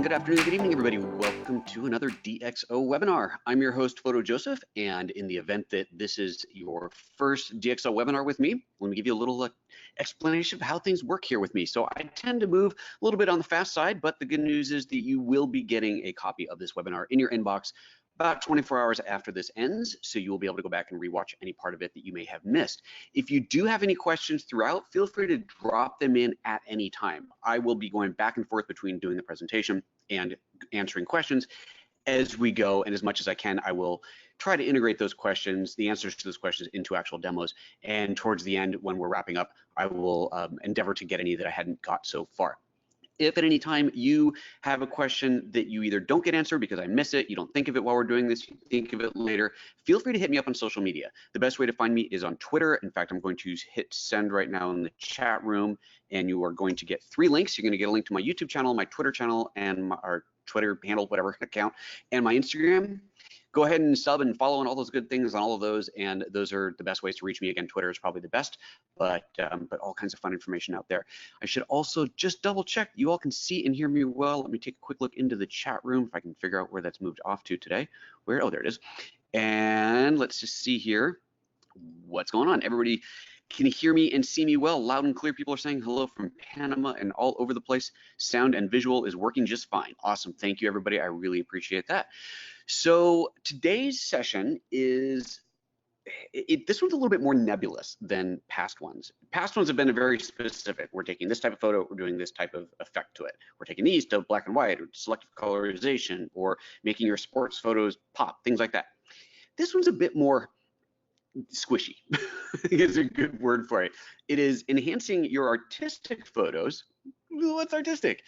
morning, good afternoon, good evening, everybody. Welcome to another DxO webinar. I'm your host, Photo Joseph, and in the event that this is your first DxO webinar with me, let me give you a little explanation of how things work here with me. So I tend to move a little bit on the fast side, but the good news is that you will be getting a copy of this webinar in your inbox about 24 hours after this ends, so you will be able to go back and rewatch any part of it that you may have missed. If you do have any questions throughout, feel free to drop them in at any time. I will be going back and forth between doing the presentation and answering questions as we go, and as much as I can, I will try to integrate those questions, the answers to those questions, into actual demos. And towards the end, when we're wrapping up, I will endeavor to get any that I hadn't got so far. If at any time you have a question that you either don't get answered because I miss it, you don't think of it while we're doing this, you think of it later, feel free to hit me up on social media. The best way to find me is on Twitter. In fact, I'm going to hit send right now in the chat room, and you are going to get 3 links. You're going to get a link to my YouTube channel, my Twitter channel, and our Twitter handle, whatever account, and my Instagram. Go ahead and sub and follow and all those good things on all of those, and those are the best ways to reach me. Again, Twitter is probably the best, but all kinds of fun information out there. I should also just double check you all can see and hear me well. Let me take a quick look into the chat room if I can figure out where that's moved off to today. Oh, there it is. And let's just see here what's going on. Everybody can hear me and see me well, loud and clear. People are saying hello from Panama and all over the place. Sound and visual is working just fine. Awesome. Thank you, everybody. I really appreciate that. So today's session is, this one's a little bit more nebulous than past ones. Past ones have been very specific. We're taking this type of photo, we're doing this type of effect to it. We're taking these to black and white, or selective colorization, or making your sports photos pop, things like that. This one's a bit more squishy. I think it's a good word for it. It is enhancing your artistic photos. What's artistic?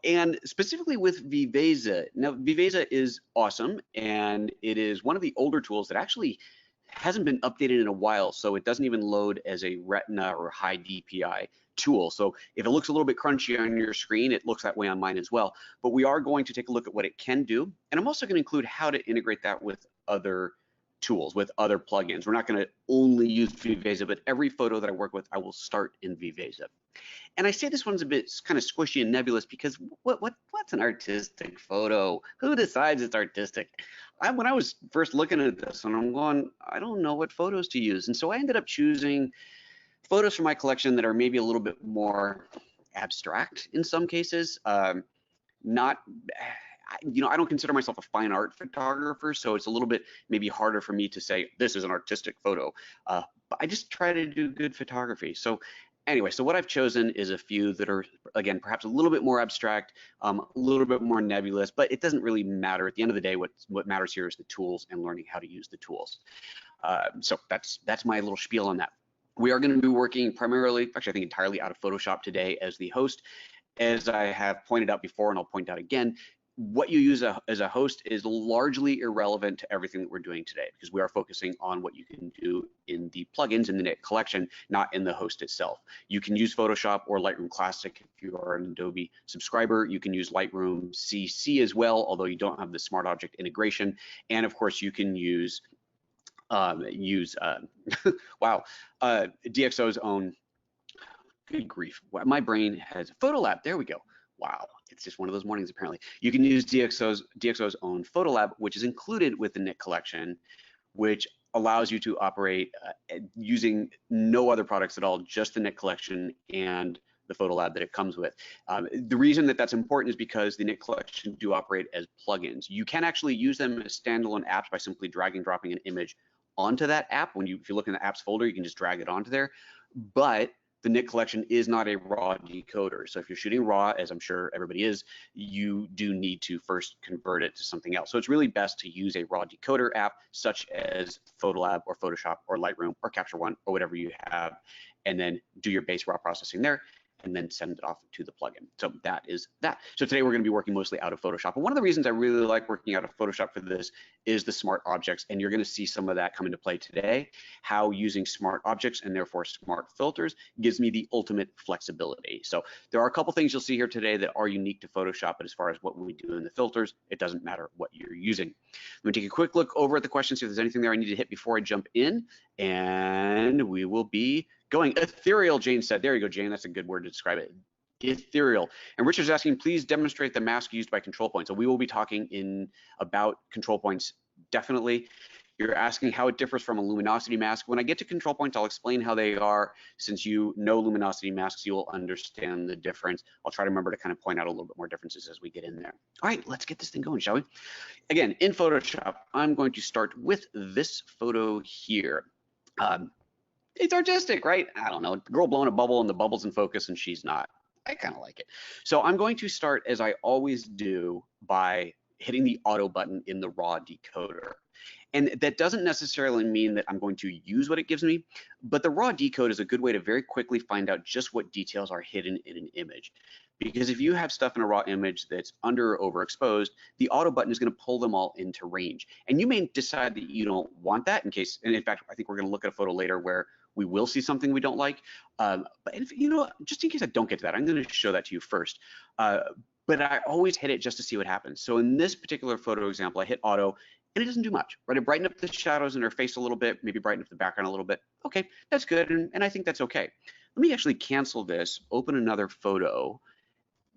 And specifically with Viveza. Now, Viveza is awesome, and it is one of the older tools that actually hasn't been updated in a while, so it doesn't even load as a Retina or high DPI tool. So if it looks a little bit crunchy on your screen, it looks that way on mine as well. But we are going to take a look at what it can do, and I'm also going to include how to integrate that with other tools, with other plugins. We're not going to only use Viveza, but every photo that I work with, I will start in Viveza. And I say this one's a bit kind of squishy and nebulous because what's an artistic photo? Who decides it's artistic? When I was first looking at this, and I'm going, I don't know what photos to use. And so I ended up choosing photos from my collection that are maybe a little bit more abstract in some cases. I don't consider myself a fine art photographer, so it's a little bit maybe harder for me to say this is an artistic photo. But I just try to do good photography. So anyway, so what I've chosen is a few that are, again, perhaps a little bit more abstract, a little bit more nebulous, but it doesn't really matter. At the end of the day, what matters here is the tools and learning how to use the tools. So that's my little spiel on that. We are going to be working primarily, actually I think entirely out of Photoshop today as the host. As I have pointed out before, and I'll point out again, what you use as a host is largely irrelevant to everything that we're doing today, because we are focusing on what you can do in the plugins in the Nik collection, not in the host itself. You can use Photoshop or Lightroom Classic if you are an Adobe subscriber. You can use Lightroom CC as well, although you don't have the smart object integration. And of course, you can use DxO's own, good grief, my brain has Photolab. There we go. Wow, it's just one of those mornings apparently. You can use DxO's own Photolab, which is included with the Nik collection, which allows you to operate using no other products at all, just the Nik collection and the Photolab that it comes with. The reason that that's important is because the Nik collection do operate as plugins. You can actually use them as standalone apps by simply dragging and dropping an image onto that app. If you look in the apps folder, you can just drag it onto there. But the Nik collection is not a raw decoder. So if you're shooting raw, as I'm sure everybody is, you do need to first convert it to something else. So it's really best to use a raw decoder app such as Photolab or Photoshop or Lightroom or Capture One or whatever you have, and then do your base raw processing there, and then send it off to the plugin. So that is that. So today we're going to be working mostly out of Photoshop. And one of the reasons I really like working out of Photoshop for this is the smart objects. And you're going to see some of that come into play today, how using smart objects and therefore smart filters gives me the ultimate flexibility. So there are a couple things you'll see here today that are unique to Photoshop, but as far as what we do in the filters, it doesn't matter what you're using. Let me take a quick look over at the questions, see if there's anything there I need to hit before I jump in, and we will be going. Ethereal, Jane said. There you go, Jane. That's a good word to describe it. Ethereal. And Richard's asking, please demonstrate the mask used by control points. So we will be talking about control points, definitely. You're asking how it differs from a luminosity mask. When I get to control points, I'll explain how they are. Since you know luminosity masks, you will understand the difference. I'll try to remember to kind of point out a little bit more differences as we get in there. All right, let's get this thing going, shall we? Again, in Photoshop, I'm going to start with this photo here. It's artistic, right? I don't know, girl blowing a bubble and the bubble's in focus and she's not. I kind of like it. So I'm going to start, as I always do, by hitting the auto button in the raw decoder. And that doesn't necessarily mean that I'm going to use what it gives me, but the raw decode is a good way to very quickly find out just what details are hidden in an image. Because if you have stuff in a raw image that's under or overexposed, the auto button is going to pull them all into range. And you may decide that you don't want that in case, and in fact, I think we're going to look at a photo later where we will see something we don't like. But if, you know, just in case I don't get to that, I'm going to show that to you first. But I always hit it just to see what happens. So in this particular photo example, I hit auto, and it doesn't do much, right? It brightened up the shadows in her face a little bit, maybe brighten up the background a little bit. Okay, that's good, and I think that's okay. Let me actually cancel this, open another photo,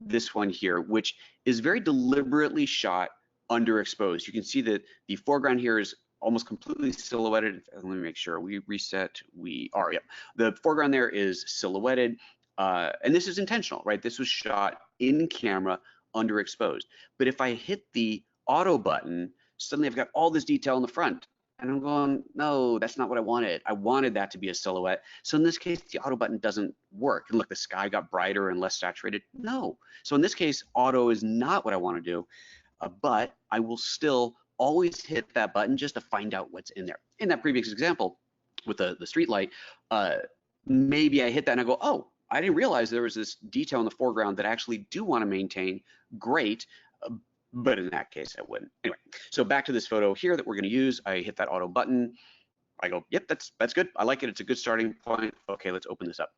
this one here, which is very deliberately shot underexposed. You can see that the foreground here is almost completely silhouetted. Let me make sure we reset. We are, yep. The foreground there is silhouetted, and this is intentional, right? This was shot in camera underexposed. But if I hit the auto button, suddenly I've got all this detail in the front. And I'm going, no, that's not what I wanted. I wanted that to be a silhouette. So in this case, the auto button doesn't work. And look, the sky got brighter and less saturated. No. So in this case, auto is not what I want to do. But I will still always hit that button just to find out what's in there. In that previous example with the street light, maybe I hit that and I go, oh, I didn't realize there was this detail in the foreground that I actually do want to maintain. Great. But in that case, I wouldn't. Anyway, so back to this photo here that we're going to use. I hit that auto button. I go, yep, that's good. I like it. It's a good starting point. Okay, let's open this up.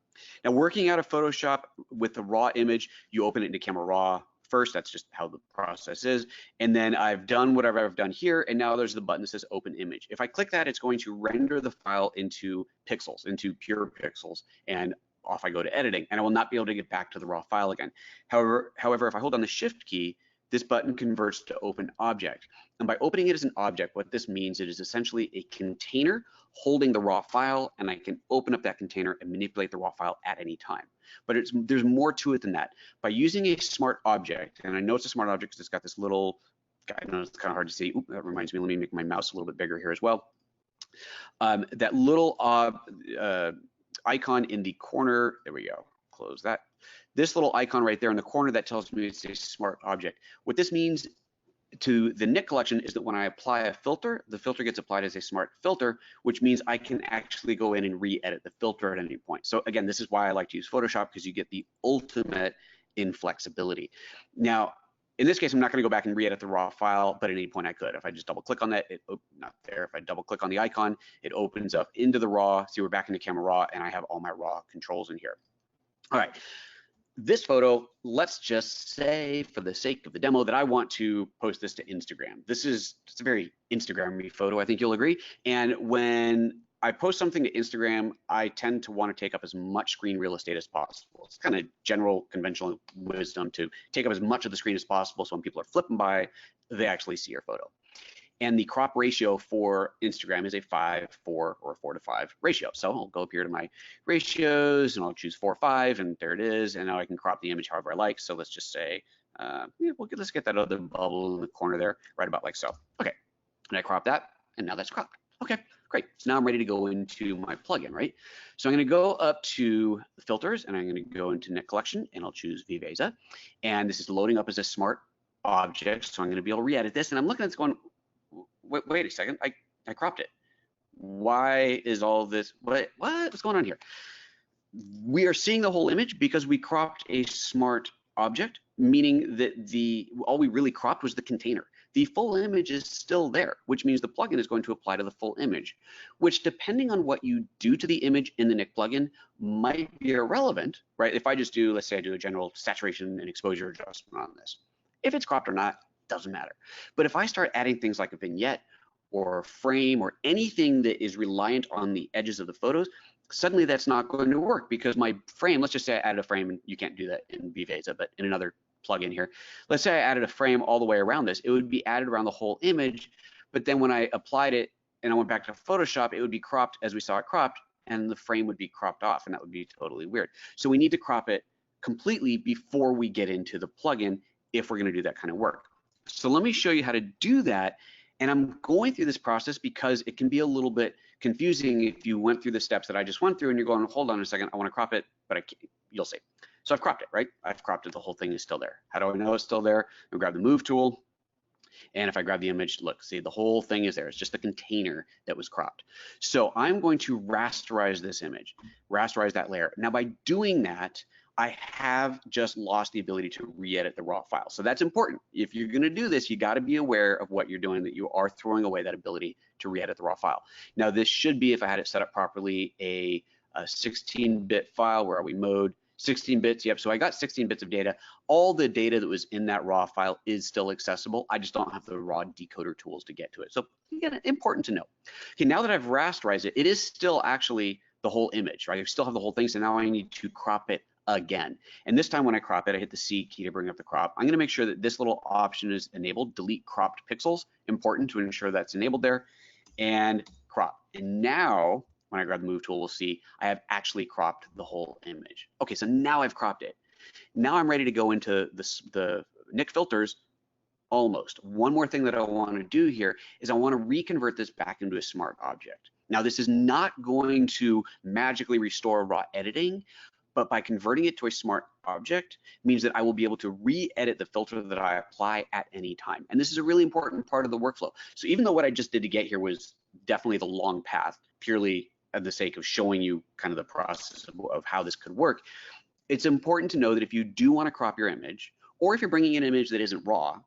Now, working out of Photoshop with the raw image, you open it into Camera Raw first. That's just how the process is. And then I've done whatever I've done here, and now there's the button that says Open Image. If I click that, it's going to render the file into pixels, into pure pixels, and off I go to editing, and I will not be able to get back to the raw file again. However, if I hold down the Shift key, this button converts to open object. And by opening it as an object, what this means, it is essentially a container holding the raw file, and I can open up that container and manipulate the raw file at any time. But there's more to it than that. By using a smart object, and I know it's a smart object because it's got this little, I know it's kind of hard to see. Oop, that reminds me, let me make my mouse a little bit bigger here as well. That little icon in the corner, there we go, close that. This little icon right there in the corner, that tells me it's a smart object. What this means to the Nik collection is that when I apply a filter, the filter gets applied as a smart filter, which means I can actually go in and re-edit the filter at any point. So again, this is why I like to use Photoshop, because you get the ultimate in flexibility. Now, in this case, I'm not going to go back and re-edit the raw file, but at any point I could. If I just double click on that, not there. If I double click on the icon, it opens up into the raw. See, we're back into Camera Raw, and I have all my raw controls in here. All right. This photo, let's just say for the sake of the demo that I want to post this to Instagram. It's a very Instagram-y photo, I think you'll agree. And when I post something to Instagram, I tend to want to take up as much screen real estate as possible. It's kind of general conventional wisdom to take up as much of the screen as possible, so when people are flipping by, they actually see your photo. And the crop ratio for Instagram is a 5:4 or 4:5 ratio. So I'll go up here to my ratios and I'll choose 4:5, and there it is. And now I can crop the image however I like. So let's just say, let's get that other bubble in the corner there, right about like so. Okay, and I crop that, and now that's cropped. Okay, great. So now I'm ready to go into my plugin, right? So I'm going to go up to the filters, and I'm going to go into Nik Collection, and I'll choose Viveza. And this is loading up as a smart object. So I'm going to be able to re-edit this, and I'm looking at this going, wait a second, I cropped it. Why is all this, what's going on here? We are seeing the whole image because we cropped a smart object, meaning that all we really cropped was the container. The full image is still there, which means the plugin is going to apply to the full image, which depending on what you do to the image in the Nik plugin might be irrelevant, right? If I just do, let's say I do a general saturation and exposure adjustment on this. If it's cropped or not, doesn't matter. But if I start adding things like a vignette or a frame or anything that is reliant on the edges of the photos, suddenly that's not going to work because my frame, let's just say I added a frame, and you can't do that in Viveza, but in another plugin here, let's say I added a frame all the way around this, it would be added around the whole image, but then when I applied it and I went back to Photoshop, it would be cropped as we saw it cropped, and the frame would be cropped off, and that would be totally weird. So we need to crop it completely before we get into the plugin if we're going to do that kind of work. So let me show you how to do that. And I'm going through this process because it can be a little bit confusing if you went through the steps that I just went through and you're going, hold on a second, I want to crop it, but I can't. You'll see. So I've cropped it, right? I've cropped it, the whole thing is still there. How do I know it's still there? I grab the move tool, and if I grab the image, look, see, the whole thing is there. It's just the container that was cropped. So I'm going to rasterize this image, rasterize that layer. Now by doing that, I have just lost the ability to re-edit the raw file. So that's important. If you're going to do this, you got to be aware of what you're doing, that you are throwing away that ability to re-edit the raw file. Now this should be, if I had it set up properly, a 16-bit file. Where are we? Mode 16 bits. Yep. So I got 16 bits of data. All the data that was in that raw file is still accessible. I just don't have the raw decoder tools to get to it. So again, important to know. Okay, now that I've rasterized it, it is still actually the whole image, right? I still have the whole thing. So now I need to crop it again. And this time when I crop it, I hit the C key to bring up the crop. I'm going to make sure that this little option is enabled, delete cropped pixels, important to ensure that's enabled there, and crop. And now when I grab the move tool, we'll see I have actually cropped the whole image. Okay, so now I've cropped it. Now I'm ready to go into the Nik filters. Almost. One more thing that I want to do here is I want to reconvert this back into a smart object. Now this is not going to magically restore raw editing, but by converting it to a smart object means that I will be able to re-edit the filter that I apply at any time. And this is a really important part of the workflow. So even though what I just did to get here was definitely the long path, purely at the sake of showing you kind of the process of how this could work, it's important to know that if you do want to crop your image, or if you're bringing an image that isn't raw,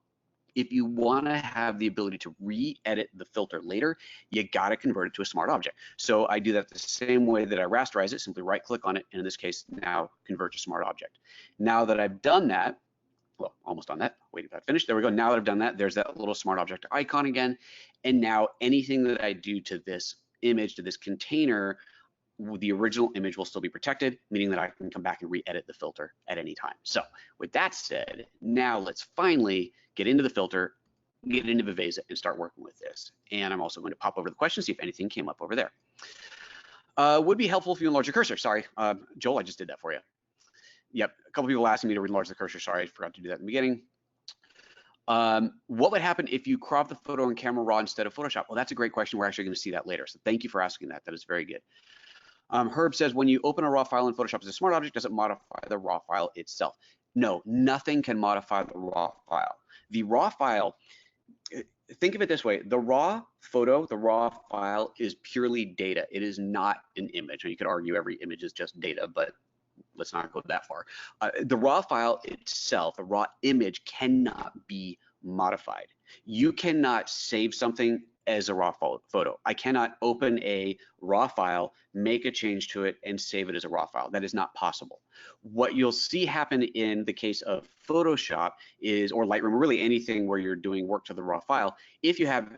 if you want to have the ability to re-edit the filter later, you got to convert it to a smart object. So I do that the same way that I rasterize it, simply right click on it, and in this case, now convert to smart object. Now that I've done that, well, almost done that, waiting for that to finish, there we go. Now that I've done that, there's that little smart object icon again. And now anything that I do to this image, to this container, the original image will still be protected, meaning that I can come back and re-edit the filter at any time. So with that said, now let's finally get into the filter, get into Viveza, and start working with this. And I'm also going to pop over the questions, see if anything came up over there. Would be helpful if you enlarge the cursor. Sorry, Joel, I just did that for you. Yep, a couple people asking me to enlarge the cursor. Sorry, I forgot to do that in the beginning. What would happen if you crop the photo in Camera Raw instead of Photoshop? Well, that's a great question. We're actually going to see that later. So thank you for asking that. That is very good. Herb says, when you open a raw file in Photoshop as a smart object, does it modify the raw file itself? No, nothing can modify the raw file. The raw file, think of it this way, the raw photo, the raw file is purely data. It is not an image. And you could argue every image is just data, but let's not go that far. The raw file itself, the raw image, cannot be modified. You cannot save something as a raw photo. I cannot open a raw file, make a change to it, and save it as a raw file. That is not possible. What you'll see happen in the case of Photoshop is, or Lightroom, or really anything where you're doing work to the raw file, if you have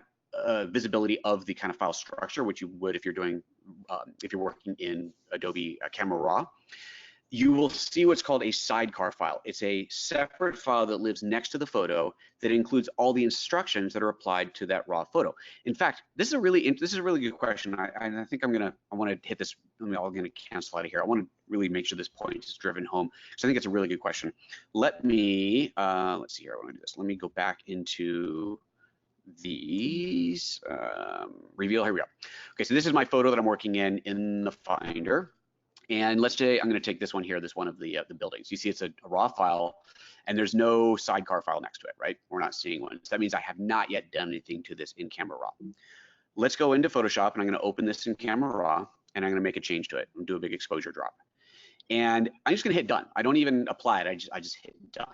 visibility of the kind of file structure, which you would if you're doing, if you're working in Adobe Camera Raw, you will see what's called a sidecar file. It's a separate file that lives next to the photo that includes all the instructions that are applied to that raw photo. In fact, this is a really good question. I think I want to hit this. I'm going to cancel out of here. I want to really make sure this point is driven home because I think it's a really good question. Let me let's see here. I want to do this. Let me go back into these reveal. Here we go. Okay, so this is my photo that I'm working in the Finder. And let's say I'm going to take this one here, this one of the buildings. You see it's a raw file, and there's no sidecar file next to it, right? We're not seeing one. So that means I have not yet done anything to this in Camera Raw. Let's go into Photoshop, and I'm going to open this in Camera Raw, and I'm going to make a change to it and do a big exposure drop. And I'm just going to hit done. I don't even apply it. I just hit done.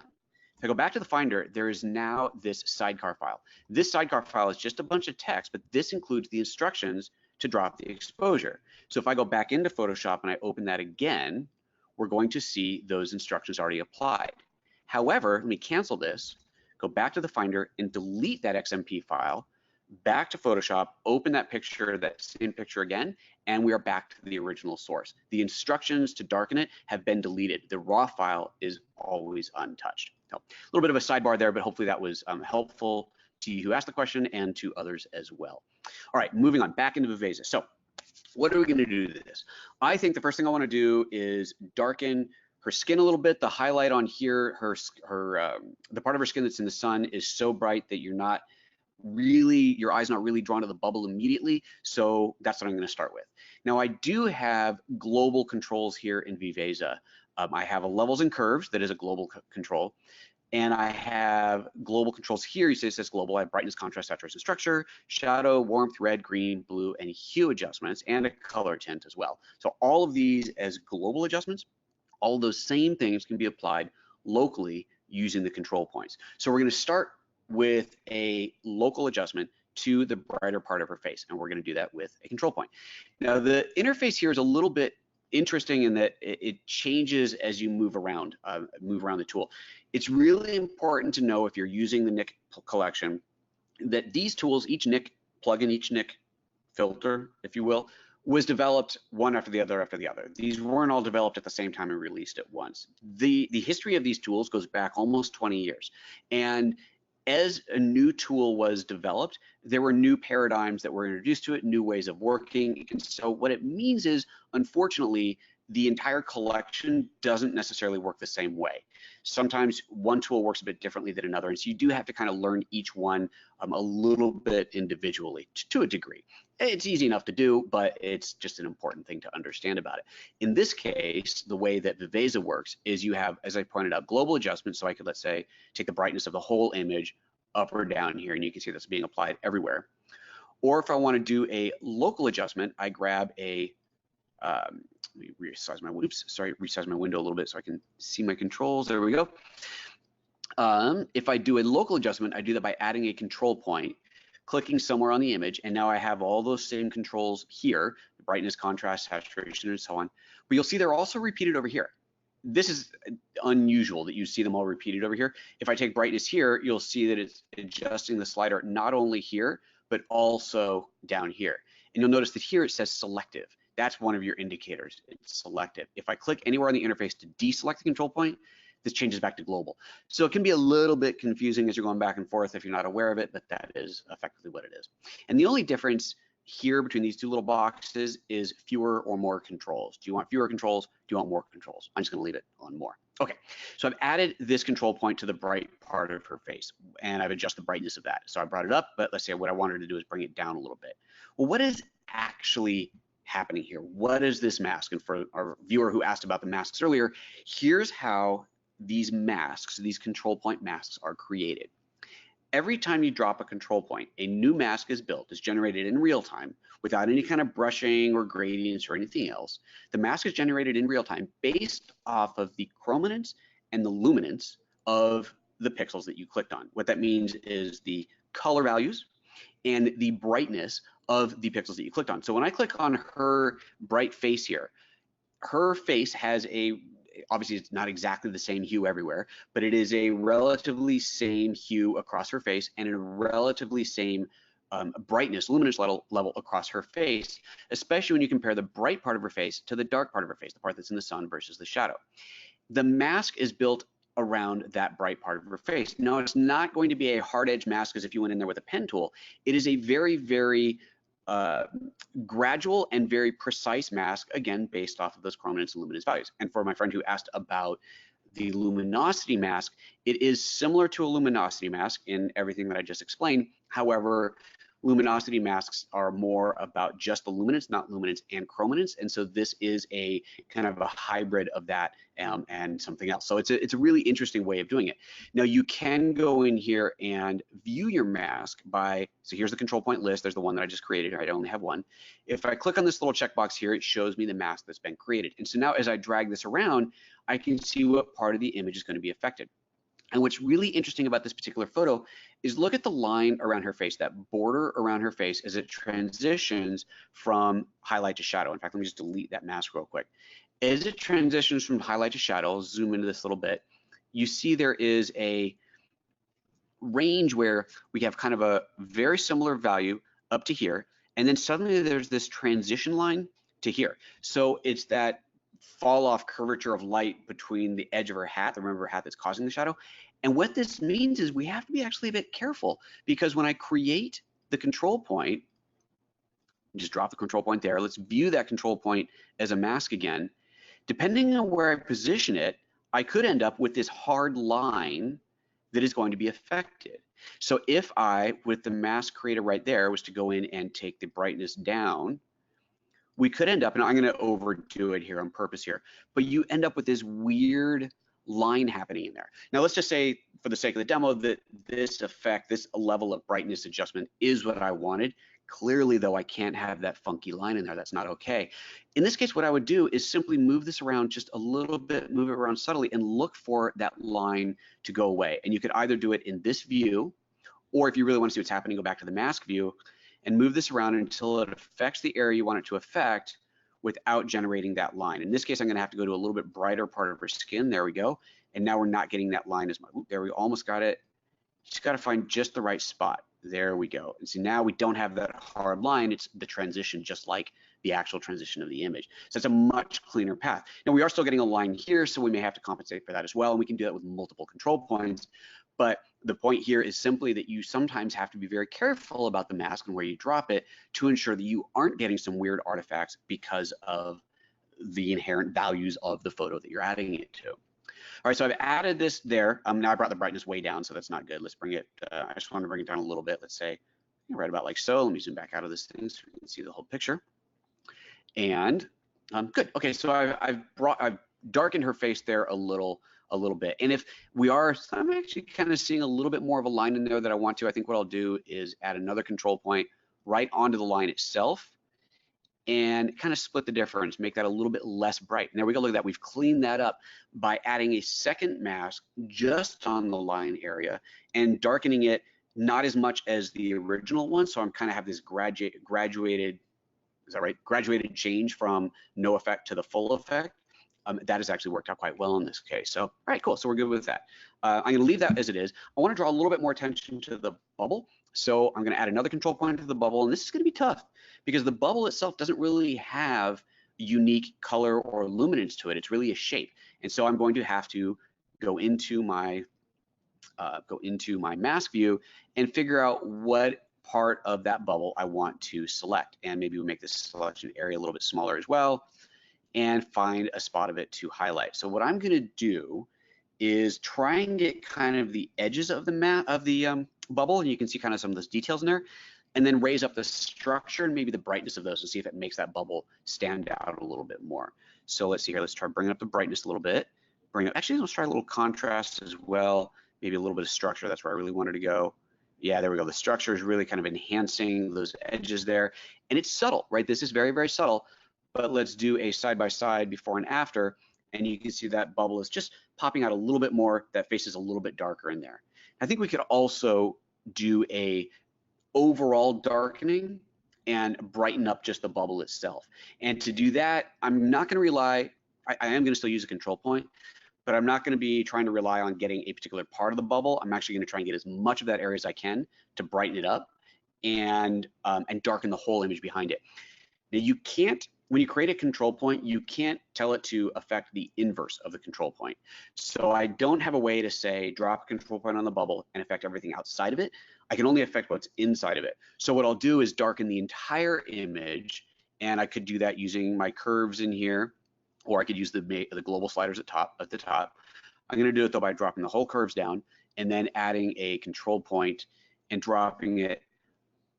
If I go back to the Finder, there is now this sidecar file. This sidecar file is just a bunch of text, but this includes the instructions to drop the exposure. So if I go back into Photoshop and I open that again, we're going to see those instructions already applied. However, let me cancel this, go back to the Finder and delete that XMP file, back to Photoshop, open that picture, that same picture again, and we are back to the original source. The instructions to darken it have been deleted. The raw file is always untouched. So, a little bit of a sidebar there, but hopefully that was helpful to you who asked the question and to others as well. All right, moving on, back into Viveza. So what are we gonna do to this? I think the first thing I wanna do is darken her skin a little bit. The highlight on here, the part of her skin that's in the sun is so bright that your eye's not really drawn to the bubble immediately. So that's what I'm going to start with. Now I do have global controls here in Viveza. I have a levels and curves that is a global control. And I have global controls here. You see it says global. I have brightness, contrast, saturation, structure, shadow, warmth, red, green, blue, and hue adjustments, and a color tint as well. So all of these as global adjustments. All of those same things can be applied locally using the control points. So we're going to start with a local adjustment to the brighter part of her face, and we're going to do that with a control point. Now the interface here is a little bit interesting in that it changes as you move around the tool. It's really important to know if you're using the Nik Collection that these tools, each Nik plugin, each Nik filter, if you will, was developed one after the other after the other. These weren't all developed at the same time and released at once. The history of these tools goes back almost 20 years. And as a new tool was developed, there were new paradigms that were introduced to it, new ways of working. And so what it means is, unfortunately, the entire collection doesn't necessarily work the same way. Sometimes one tool works a bit differently than another, and so you do have to kind of learn each one a little bit individually to a degree. It's easy enough to do, but it's just an important thing to understand about it. In this case, the way that Viveza works is you have, as I pointed out, global adjustments. So I could, let's say, take the brightness of the whole image up or down here, and you can see that's being applied everywhere. Or if I want to do a local adjustment, I grab a let me resize my window a little bit so I can see my controls. There we go. If I do a local adjustment, I do that by adding a control point, clicking somewhere on the image, and now I have all those same controls here, the brightness, contrast, saturation, and so on. But you'll see they're also repeated over here. This is unusual that you see them all repeated over here. If I take brightness here, you'll see that it's adjusting the slider not only here, but also down here. And you'll notice that here it says selective. That's one of your indicators. It's selective. If I click anywhere on the interface to deselect the control point, this changes back to global. So it can be a little bit confusing as you're going back and forth if you're not aware of it, but that is effectively what it is. And the only difference here between these two little boxes is fewer or more controls. Do you want fewer controls? Do you want more controls? I'm just going to leave it on more. Okay, so I've added this control point to the bright part of her face, and I've adjusted the brightness of that. So I brought it up, but let's say what I wanted to do is bring it down a little bit. Well, what is actually happening here? What is this mask? And for our viewer who asked about the masks earlier, here's how these masks, these control point masks, are created. Every time you drop a control point, a new mask is built, is generated in real time without any kind of brushing or gradients or anything else. The mask is generated in real time based off of the chrominance and the luminance of the pixels that you clicked on. What that means is the color values and the brightness of the pixels that you clicked on. So when I click on her bright face here, her face has obviously it's not exactly the same hue everywhere, but it is a relatively same hue across her face and a relatively same brightness, luminance level across her face, especially when you compare the bright part of her face to the dark part of her face, the part that's in the sun versus the shadow. The mask is built around that bright part of her face. Now, it's not going to be a hard edge mask as if you went in there with a pen tool. It is a very, very gradual and very precise mask, again, based off of those chrominance and luminance values. And for my friend who asked about the luminosity mask, it is similar to a luminosity mask in everything that I just explained. However, luminosity masks are more about just the luminance, not luminance and chrominance, and so this is a kind of a hybrid of that and something else. So it's a really interesting way of doing it. Now you can go in here and view your mask by, so here's the control point list. There's the one that I just created. I only have one. If I click on this little checkbox here, it shows me the mask that's been created. And so now as I drag this around, I can see what part of the image is going to be affected. And what's really interesting about this particular photo is look at the line around her face, that border around her face as it transitions from highlight to shadow. In fact, let me just delete that mask real quick. As it transitions from highlight to shadow, I'll zoom into this a little bit, you see there is a range where we have kind of a very similar value up to here, and then suddenly there's this transition line to here. So it's that fall off curvature of light between the edge of her hat, the rim of her hat that's causing the shadow. And what this means is we have to be actually a bit careful, because when I create the control point, just drop the control point there. Let's view that control point as a mask again. Depending on where I position it, I could end up with this hard line that is going to be affected. So if I, with the mask creator right there, was to go in and take the brightness down, we could end up, and I'm going to overdo it here on purpose here, but you end up with this weird line happening in there. Now let's just say, for the sake of the demo, that this effect, this level of brightness adjustment is what I wanted. Clearly, though, I can't have that funky line in there. That's not okay. In this case, what I would do is simply move this around just a little bit, move it around subtly, and look for that line to go away. And you could either do it in this view, or if you really want to see what's happening, go back to the mask view and move this around until it affects the area you want it to affect without generating that line. In this case, I'm going to have to go to a little bit brighter part of her skin. There we go. And now we're not getting that line as much. There we almost got it. Just got to find just the right spot. There we go. And see, now we don't have that hard line. It's the transition, just like the actual transition of the image. So it's a much cleaner path. Now we are still getting a line here, so we may have to compensate for that as well. And we can do that with multiple control points. But the point here is simply that you sometimes have to be very careful about the mask and where you drop it to ensure that you aren't getting some weird artifacts because of the inherent values of the photo that you're adding it to. All right, so I've added this there. Now I brought the brightness way down, so that's not good. Let's bring it, I just want to bring it down a little bit. Let's say right about like so. Let me zoom back out of this thing so you can see the whole picture. And good. Okay, so I've darkened her face there a little bit. And if we are, I'm actually kind of seeing a little bit more of a line in there that I want to. I think what I'll do is add another control point right onto the line itself and kind of split the difference, make that a little bit less bright. And there we go, look at that. We've cleaned that up by adding a second mask just on the line area and darkening it not as much as the original one. So I'm kind of have this graduated, is that right? Graduated change from no effect to the full effect. That has actually worked out quite well in this case. So, all right, cool. So we're good with that. I'm going to leave that as it is. I want to draw a little bit more attention to the bubble. So I'm going to add another control point to the bubble. And this is going to be tough because the bubble itself doesn't really have unique color or luminance to it. It's really a shape. And so I'm going to have to go into my mask view and figure out what part of that bubble I want to select. And maybe we'll make this selection area a little bit smaller as well, and find a spot of it to highlight. So what I'm going to do is try and get kind of the edges of the bubble, and you can see kind of some of those details in there, and then raise up the structure and maybe the brightness of those and see if it makes that bubble stand out a little bit more. So let's see here. Let's try bringing up the brightness a little bit. Actually, let's try a little contrast as well. Maybe a little bit of structure. That's where I really wanted to go. Yeah, there we go. The structure is really kind of enhancing those edges there, and it's subtle, right? This is very, very subtle. But let's do a side-by-side before and after, and you can see that bubble is just popping out a little bit more. That face is a little bit darker in there. I think we could also do a overall darkening and brighten up just the bubble itself. And to do that, I'm not going to rely, I am going to still use a control point, but I'm not going to be trying to rely on getting a particular part of the bubble. I'm actually going to try and get as much of that area as I can to brighten it up and darken the whole image behind it. Now you can't, when you create a control point, you can't tell it to affect the inverse of the control point. So I don't have a way to say drop a control point on the bubble and affect everything outside of it. I can only affect what's inside of it. So what I'll do is darken the entire image, and I could do that using my curves in here, or I could use the global sliders at the top. I'm going to do it though by dropping the whole curves down and then adding a control point and dropping it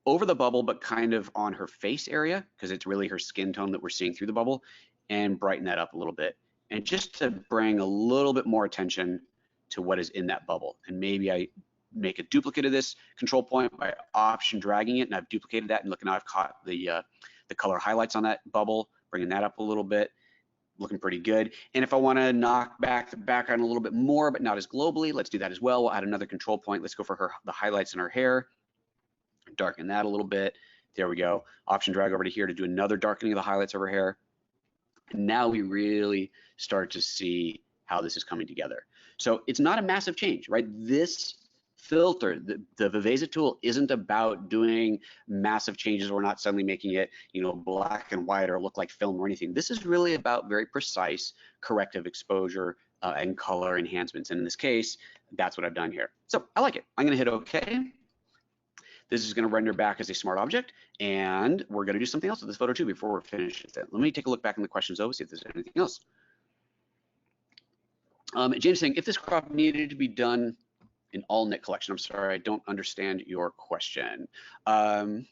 over the bubble, but kind of on her face area, because it's really her skin tone that we're seeing through the bubble, and brighten that up a little bit. And just to bring a little bit more attention to what is in that bubble. And maybe I make a duplicate of this control point by option dragging it, and I've duplicated that, and look, now I've caught the color highlights on that bubble, bringing that up a little bit, looking pretty good. And if I want to knock back the background a little bit more, but not as globally, let's do that as well. We'll add another control point. Let's go for the highlights in her hair. Darken that a little bit. There we go. Option drag over to here to do another darkening of the highlights of her hair. And now we really start to see how this is coming together. So it's not a massive change, right? This filter. The Viveza tool isn't about doing massive changes. We're not suddenly making it, black and white or look like film or anything. This is really about very precise corrective exposure and color enhancements. And in this case, that's what I've done here. So I like it. I'm gonna hit OK. This is gonna render back as a smart object, and we're gonna do something else with this photo too before we're finished with it. Let me take a look back in the questions though, see if there's anything else. James saying, if this crop needed to be done in all Nik Collection, I'm sorry, I don't understand your question. And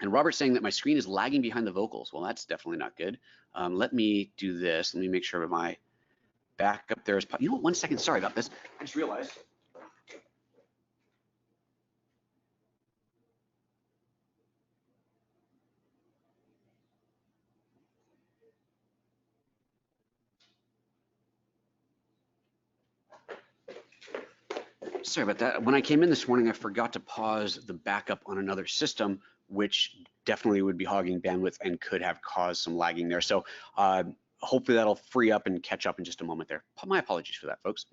Robert's saying that my screen is lagging behind the vocals. Well, that's definitely not good. Let me do this. Let me make sure my backup there is, you know what, 1 second, sorry about this. I just realized. Sorry about that. When I came in this morning, I forgot to pause the backup on another system, which definitely would be hogging bandwidth and could have caused some lagging there. So hopefully that'll free up and catch up in just a moment there. My apologies for that, folks.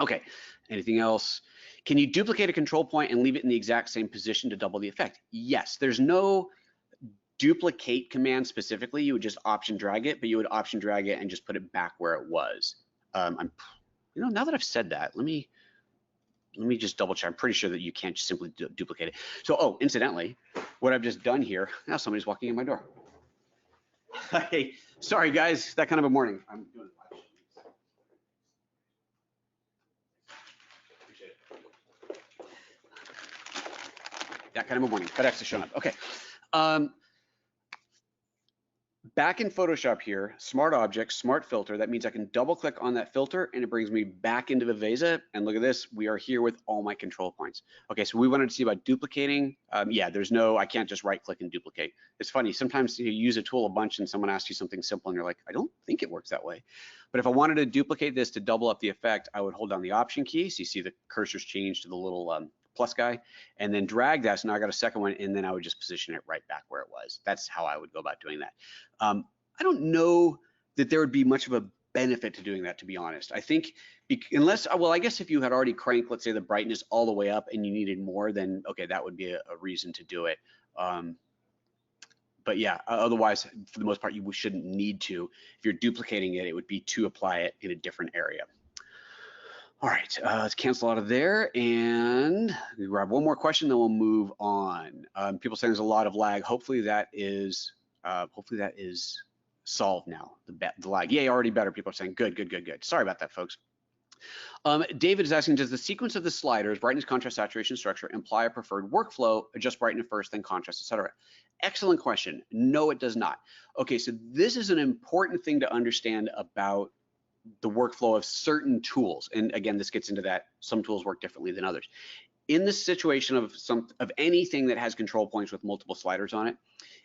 Okay, anything else? Can you duplicate a control point and leave it in the exact same position to double the effect? Yes, there's no duplicate command specifically. You would just option drag it, but you would option drag it and just put it back where it was. Now that I've said that, let me just double check. I'm pretty sure that you can't just simply duplicate it. So, incidentally, what I've just done here, now somebody's walking in my door. Hey, sorry guys, that kind of a morning. I'm doing it. Appreciate it. That kind of a morning, FedEx has shown up. Okay. Back in Photoshop here, smart object, smart filter, that means I can double click on that filter and it brings me back into Viveza. And look at this, we are here with all my control points. Okay, so we wanted to see about duplicating. Yeah, I can't just right click and duplicate. It's funny, sometimes you use a tool a bunch and someone asks you something simple and you're like, I don't think it works that way. But if I wanted to duplicate this to double up the effect, I would hold down the option key. So you see the cursor's changed to the little plus guy, and then drag that. So now I got a second one, and then I would just position it right back where it was. That's how I would go about doing that. I don't know that there would be much of a benefit to doing that, to be honest. I think unless, well, I guess if you had already cranked, let's say, the brightness all the way up and you needed more, then okay, that would be a reason to do it. But yeah, otherwise, for the most part, you shouldn't need to. If you're duplicating it, it would be to apply it in a different area. All right, let's cancel out of there and we grab one more question, then we'll move on. People saying there's a lot of lag. Hopefully that is solved now. The lag, yay, already better. People are saying good. Sorry about that, folks. David is asking, does the sequence of the sliders, brightness, contrast, saturation, structure, imply a preferred workflow, adjust brightness first, then contrast, etc.? Excellent question. No, it does not. Okay, so this is an important thing to understand about the workflow of certain tools. And again, this gets into that some tools work differently than others. In the situation of anything that has control points with multiple sliders on it,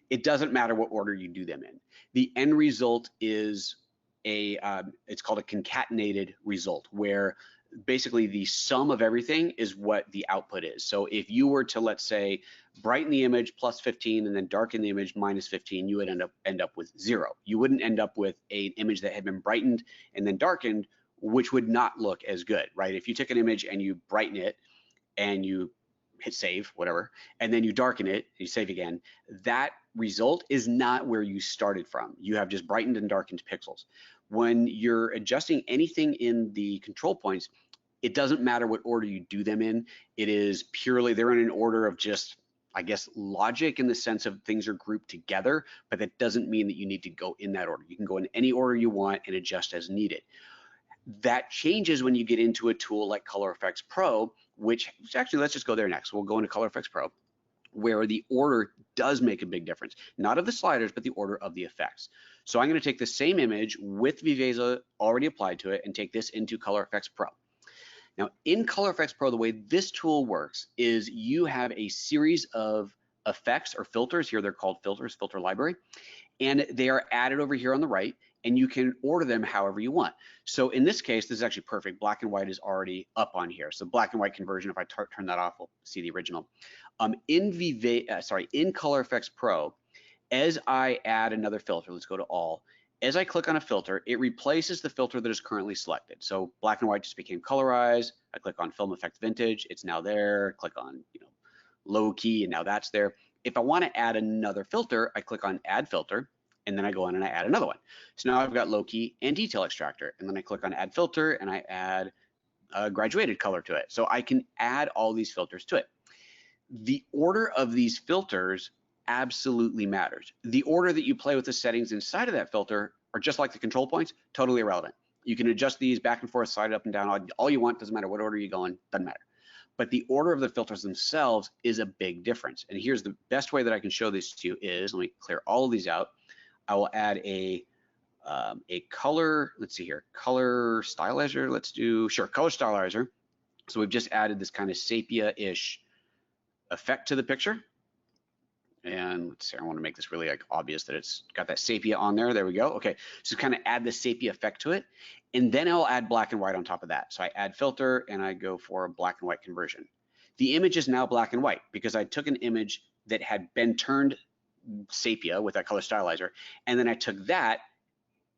it doesn't matter what order you do them in. The end result is it's called a concatenated result, where basically the sum of everything is what the output is. So if you were to, let's say, brighten the image plus 15 and then darken the image minus 15, you would end up with 0. You wouldn't end up with an image that had been brightened and then darkened, which would not look as good, right? If you took an image and you brighten it and you hit save, whatever, and then you darken it, you save again, that result is not where you started from. You have just brightened and darkened pixels. When you're adjusting anything in the control points, it doesn't matter what order you do them in. It is purely, they're in an order of just, I guess, logic in the sense of things are grouped together, but that doesn't mean that you need to go in that order. You can go in any order you want and adjust as needed. That changes when you get into a tool like Color Efex Pro, which actually, let's just go there next. We'll go into Color Efex Pro, where the order does make a big difference, not of the sliders, but the order of the effects. So I'm going to take the same image with Viveza already applied to it and take this into Color Efex Pro. Now in Color Efex Pro, the way this tool works is you have a series of effects or filters. Here they're called filters, filter library, and they are added over here on the right, and you can order them however you want. So in this case, this is actually perfect. Black and white is already up on here. So black and white conversion, if I turn that off, we'll see the original. In Color Efex Pro, as I add another filter, let's go to all, as I click on a filter, it replaces the filter that is currently selected. So black and white just became colorized. I click on film effect vintage, it's now there. Click on, low key, and now that's there. If I want to add another filter, I click on add filter, and then I go in and I add another one. So now I've got low key and detail extractor, and then I click on add filter and I add a graduated color to it. So I can add all these filters to it. The order of these filters absolutely matters. The order that you play with the settings inside of that filter are just like the control points, totally irrelevant. You can adjust these back and forth, slide it up and down, all you want, doesn't matter what order you go in, doesn't matter. But the order of the filters themselves is a big difference. And here's the best way that I can show this to you is, let me clear all of these out. I will add a color, let's see here, color stylizer, color stylizer. So we've just added this kind of sepia-ish effect to the picture. And let's see, I want to make this really obvious that it's got that sepia on there. There we go. Okay, so kind of add the sepia effect to it. And then I'll add black and white on top of that. So I add filter and I go for a black and white conversion. The image is now black and white because I took an image that had been turned sepia with that color stylizer, and then I took that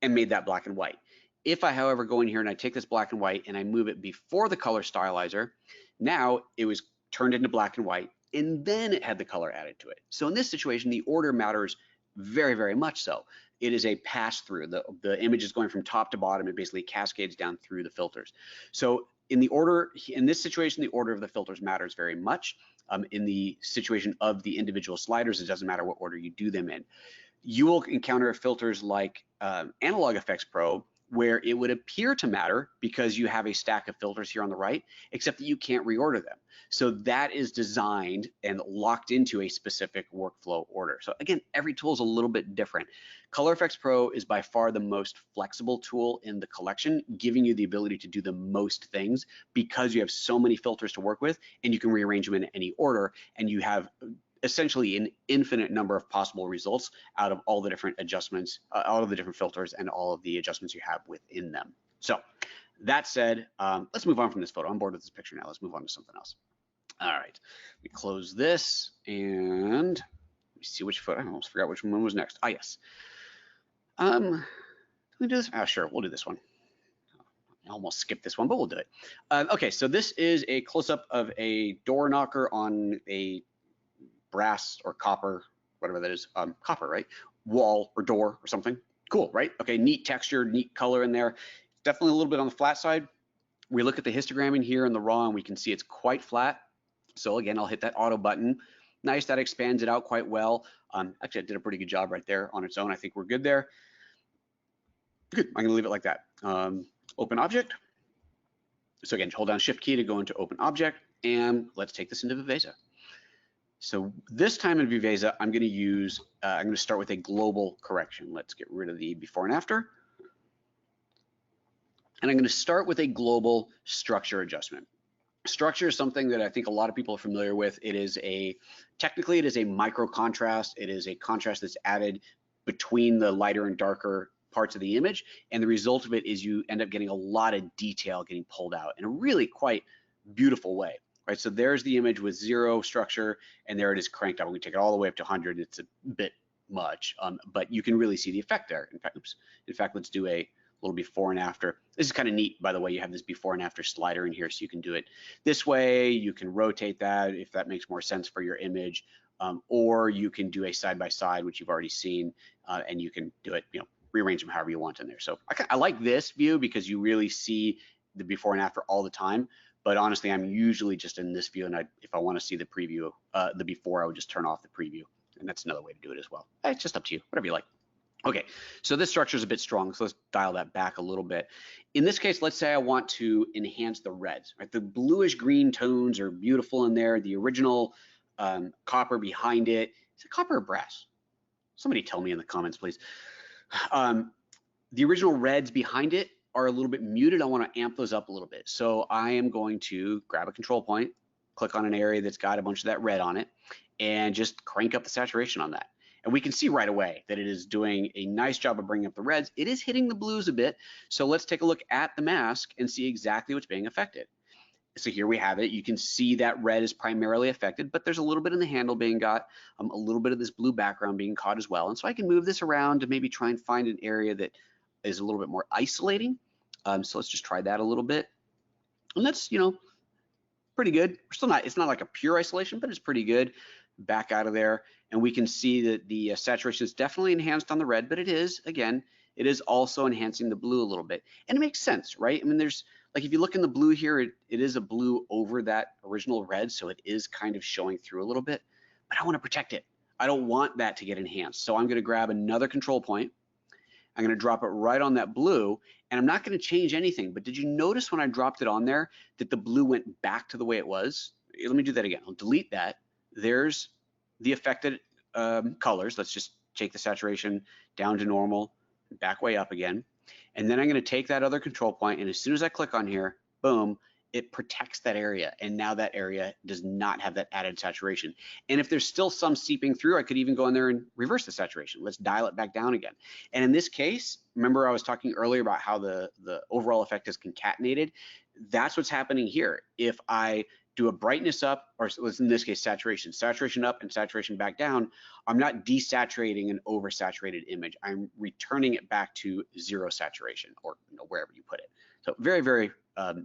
and made that black and white. If I, however, go in here and I take this black and white and I move it before the color stylizer, now it was turned into black and white, and then it had the color added to it. So in this situation, the order matters very, very much so. It is a pass through. The image is going from top to bottom. It basically cascades down through the filters. So in this situation, the order of the filters matters very much. In the situation of the individual sliders, it doesn't matter what order you do them in. You will encounter filters like Analog Efex Pro, where it would appear to matter because you have a stack of filters here on the right, except that you can't reorder them. So that is designed and locked into a specific workflow order. So again, every tool is a little bit different. Color Efex Pro is by far the most flexible tool in the collection, giving you the ability to do the most things because you have so many filters to work with, and you can rearrange them in any order, and you have essentially an infinite number of possible results out of all the different adjustments, all of the different filters and all of the adjustments you have within them. So that said, let's move on from this photo. I'm bored with this picture now. Let's move on to something else. All right, we close this and let me see which photo. I almost forgot which one was next. Ah, yes. Can we do this? Ah, sure, we'll do this one. I almost skipped this one, but we'll do it. Okay, so this is a close-up of a door knocker on a brass or copper, whatever that is, copper, right? Wall or door or something. Cool, right? Okay, neat texture, neat color in there. Definitely a little bit on the flat side. We look at the histogram in here in the raw and we can see it's quite flat. So again, I'll hit that auto button. Nice, that expands it out quite well. Actually, I did a pretty good job right there on its own. I think we're good there. Good, I'm gonna leave it like that. Open object. So again, hold down Shift key to go into open object, and let's take this into Viveza. So this time in Viveza, I'm going to start with a global correction. Let's get rid of the before and after. And I'm going to start with a global structure adjustment. Structure is something that I think a lot of people are familiar with. Technically it is a micro contrast. It is a contrast that's added between the lighter and darker parts of the image. And the result of it is you end up getting a lot of detail getting pulled out in a really quite beautiful way. Right, so there's the image with 0 structure, and there it is cranked up. We take it all the way up to 100. It's a bit much, but you can really see the effect there. In fact, let's do a little before and after. This is kind of neat, by the way. You have this before and after slider in here, so you can do it this way. You can rotate that if that makes more sense for your image, or you can do a side by side, which you've already seen, and you can do it, rearrange them however you want in there. So I like this view because you really see the before and after all the time. But honestly, I'm usually just in this view, and if I want to see the preview, the before, I would just turn off the preview, and that's another way to do it as well. It's just up to you, whatever you like. Okay, so this structure is a bit strong, so let's dial that back a little bit. In this case, let's say I want to enhance the reds. Right, the bluish green tones are beautiful in there. The original copper behind it, is it copper or brass? Somebody tell me in the comments, please. The original reds behind it are a little bit muted. I want to amp those up a little bit. So I am going to grab a control point, click on an area that's got a bunch of that red on it, and just crank up the saturation on that. And we can see right away that it is doing a nice job of bringing up the reds. It is hitting the blues a bit. So let's take a look at the mask and see exactly what's being affected. So here we have it. You can see that red is primarily affected, but there's a little bit in the handle being got, a little bit of this blue background being caught as well. And so I can move this around to maybe try and find an area that is a little bit more isolating. So let's just try that a little bit. And that's, pretty good. We're still not, it's not like a pure isolation, but it's pretty good. Back out of there. And we can see that the saturation is definitely enhanced on the red, but it is, again, it is also enhancing the blue a little bit. And it makes sense, right? I mean, there's, like, if you look in the blue here, it is a blue over that original red, so it is kind of showing through a little bit, but I want to protect it. I don't want that to get enhanced. So I'm going to grab another control point. I'm going to drop it right on that blue, and I'm not going to change anything. But did you notice when I dropped it on there that the blue went back to the way it was? Let me do that again. I'll delete that. There's the affected colors. Let's just take the saturation down to normal, back way up again. And then I'm going to take that other control point, and as soon as I click on here, boom, it protects that area. And now that area does not have that added saturation. And if there's still some seeping through, I could even go in there and reverse the saturation. Let's dial it back down again. And in this case, remember I was talking earlier about how the overall effect is concatenated. That's what's happening here. If I do a brightness up, or in this case, saturation up and saturation back down, I'm not desaturating an oversaturated image. I'm returning it back to zero saturation, or wherever you put it. So very, very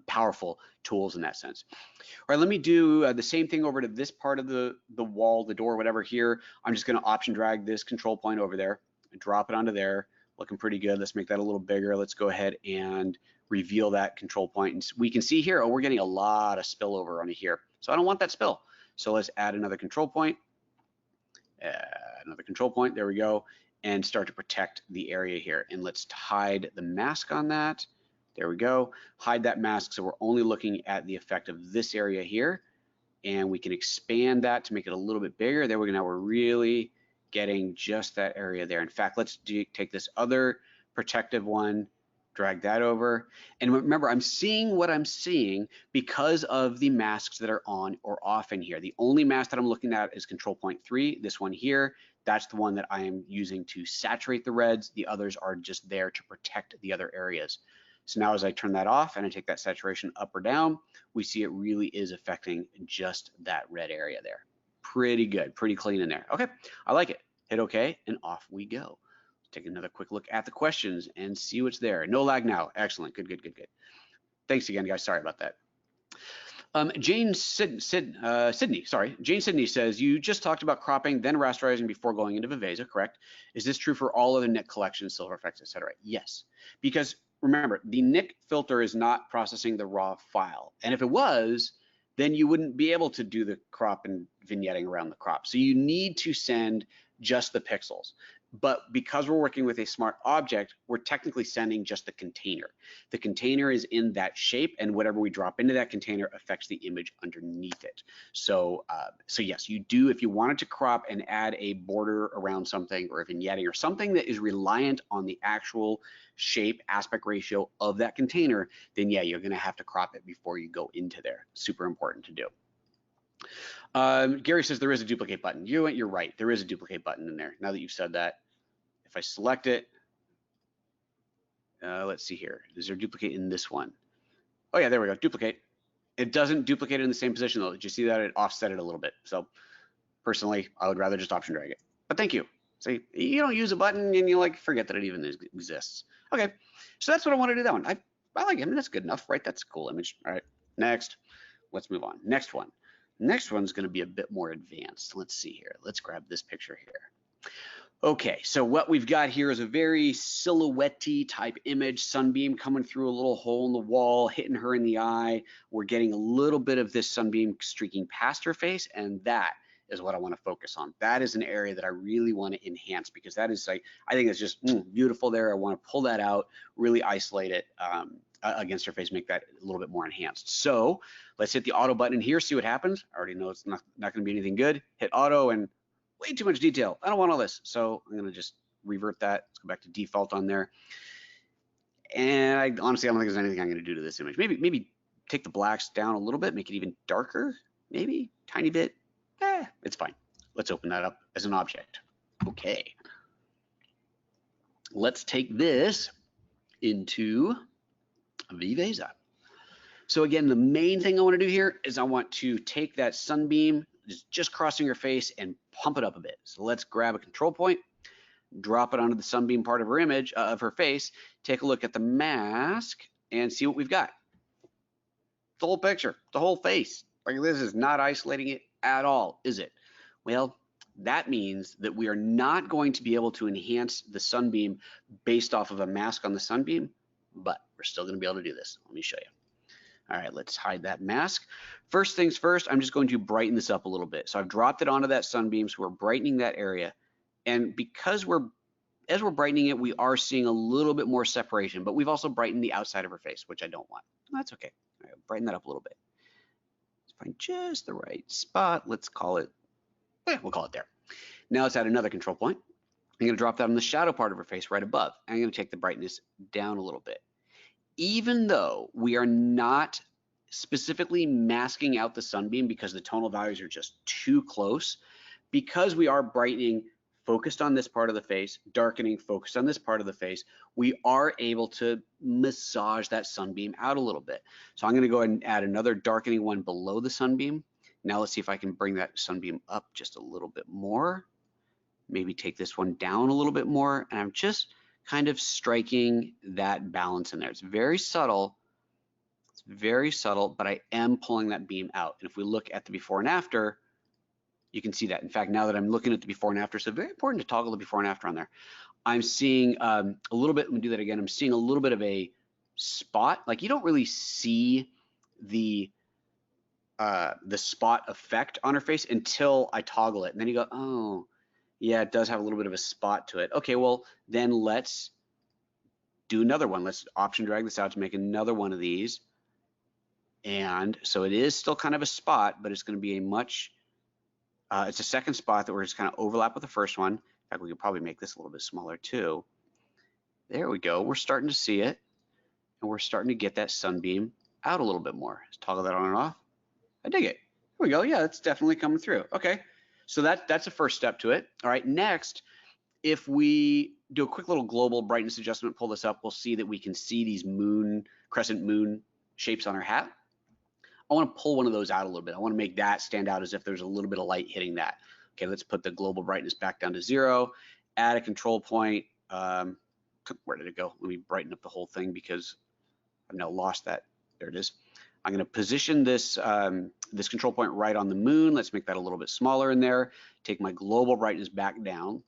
powerful tools in that sense. All right, let me do the same thing over to this part of the wall, the door, whatever here. I'm just going to option drag this control point over there and drop it onto there. Looking pretty good. Let's make that a little bigger. Let's go ahead and reveal that control point. And we can see here, oh, we're getting a lot of spillover onto here. So I don't want that spill. So let's add another control point. There we go. And start to protect the area here. And let's hide the mask on that. There we go. Hide that mask so we're only looking at the effect of this area here. And we can expand that to make it a little bit bigger. There we go. Now we're really getting just that area there. In fact, let's take this other protective one, drag that over. And remember, I'm seeing what I'm seeing because of the masks that are on or off in here. The only mask that I'm looking at is control point 3, this one here. That's the one that I am using to saturate the reds. The others are just there to protect the other areas. So now as I turn that off and I take that saturation up or down, we see it really is affecting just that red area there. Pretty good, pretty clean in there. Okay, I like it. Hit OK, and off we go. Take another quick look at the questions and see what's there. No lag now. Excellent. Good, good, good, good. Thanks again, guys. Sorry about that. Jane Sydney says, you just talked about cropping, then rasterizing before going into Viveza, correct? Is this true for all other Nik collections, silver effects, etc.? Yes, because remember, the Nik filter is not processing the raw file. And if it was, then you wouldn't be able to do the crop and vignetting around the crop. So you need to send just the pixels. But because we're working with a smart object, we're technically sending just the container. The container is in that shape, and whatever we drop into that container affects the image underneath it. So, so yes, you do, if you wanted to crop and add a border around something or a vignetting or something that is reliant on the actual shape aspect ratio of that container, then yeah, you're gonna have to crop it before you go into there. Super important to do. Gary says there is a duplicate button. You're right, there is a duplicate button in there. Now that you've said that, if I select it, let's see here. Is there a duplicate in this one? Oh yeah, there we go, duplicate. It doesn't duplicate it in the same position though. Did you see that? It offset it a little bit. So personally, I would rather just option drag it. But thank you. See, you don't use a button and you like forget that it even exists. Okay, so that's what I want to do that one. I like it. I mean, that's good enough, right? That's a cool image. All right, next. Let's move on. Next one. Next one's going to be a bit more advanced. Let's see here. Let's grab this picture here. Okay, so what we've got here is a very silhouette-y type image, sunbeam coming through a little hole in the wall, hitting her in the eye. We're getting a little bit of this sunbeam streaking past her face, and that is what I want to focus on. That is an area that I really want to enhance because that is like, I think it's just beautiful there. I want to pull that out, really isolate it against her face, make that a little bit more enhanced. So let's hit the auto button here, see what happens. I already know it's not going to be anything good. Hit auto and way too much detail. I don't want all this. So I'm going to just revert that. Let's go back to default on there. And I honestly, I don't think there's anything I'm going to do to this image. Maybe take the blacks down a little bit, make it even darker, maybe tiny bit. It's fine. Let's open that up as an object. Okay. Let's take this into Viveza. So again, the main thing I want to do here is I want to take that sunbeam just crossing her face and pump it up a bit. So let's grab a control point, drop it onto the sunbeam part of her image, of her face, take a look at the mask and see what we've got. The whole picture, the whole face. Like, this is not isolating it at all, is it? Well, that means that we are not going to be able to enhance the sunbeam based off of a mask on the sunbeam, but we're still going to be able to do this. Let me show you. All right, let's hide that mask. First things first, I'm just going to brighten this up a little bit. So I've dropped it onto that sunbeam, so we're brightening that area. And because as we're brightening it, we are seeing a little bit more separation, but we've also brightened the outside of her face, which I don't want. That's okay. All right, brighten that up a little bit. Let's find just the right spot. Let's call it, we'll call it there. Now let's add another control point. I'm gonna drop that on the shadow part of her face right above. I'm gonna take the brightness down a little bit. Even though we are not specifically masking out the sunbeam because the tonal values are just too close, because we are brightening focused on this part of the face, darkening focused on this part of the face, we are able to massage that sunbeam out a little bit. So I'm going to go ahead and add another darkening one below the sunbeam. Now let's see if I can bring that sunbeam up just a little bit more. Maybe take this one down a little bit more, and I'm just kind of striking that balance in there. It's very subtle. It's very subtle, but I am pulling that beam out. And if we look at the before and after, you can see that. In fact, now that I'm looking at the before and after, so very important to toggle the before and after on there. I'm seeing a little bit, let me do that again. I'm seeing a little bit of a spot. Like, you don't really see the spot effect on her face until I toggle it. And then you go, oh, yeah, it does have a little bit of a spot to it. Okay, well, then let's do another one. Let's option drag this out to make another one of these. And so it is still kind of a spot, but it's going to be a much, it's a second spot that we're just kind of overlap with the first one. In fact, we could probably make this a little bit smaller too. There we go. We're starting to see it, and we're starting to get that sunbeam out a little bit more. Let's toggle that on and off. I dig it. There we go. Yeah, it's definitely coming through. Okay, so that's the first step to it. All right, next, if we do a quick little global brightness adjustment, pull this up, we'll see that we can see these crescent moon shapes on our hat. I want to pull one of those out a little bit. I want to make that stand out as if there's a little bit of light hitting that. Okay, let's put the global brightness back down to 0, add a control point. Where did it go? Let me brighten up the whole thing because I've now lost that. There it is. I'm going to position this, this control point right on the moon. Let's make that a little bit smaller in there. Take my global brightness back down,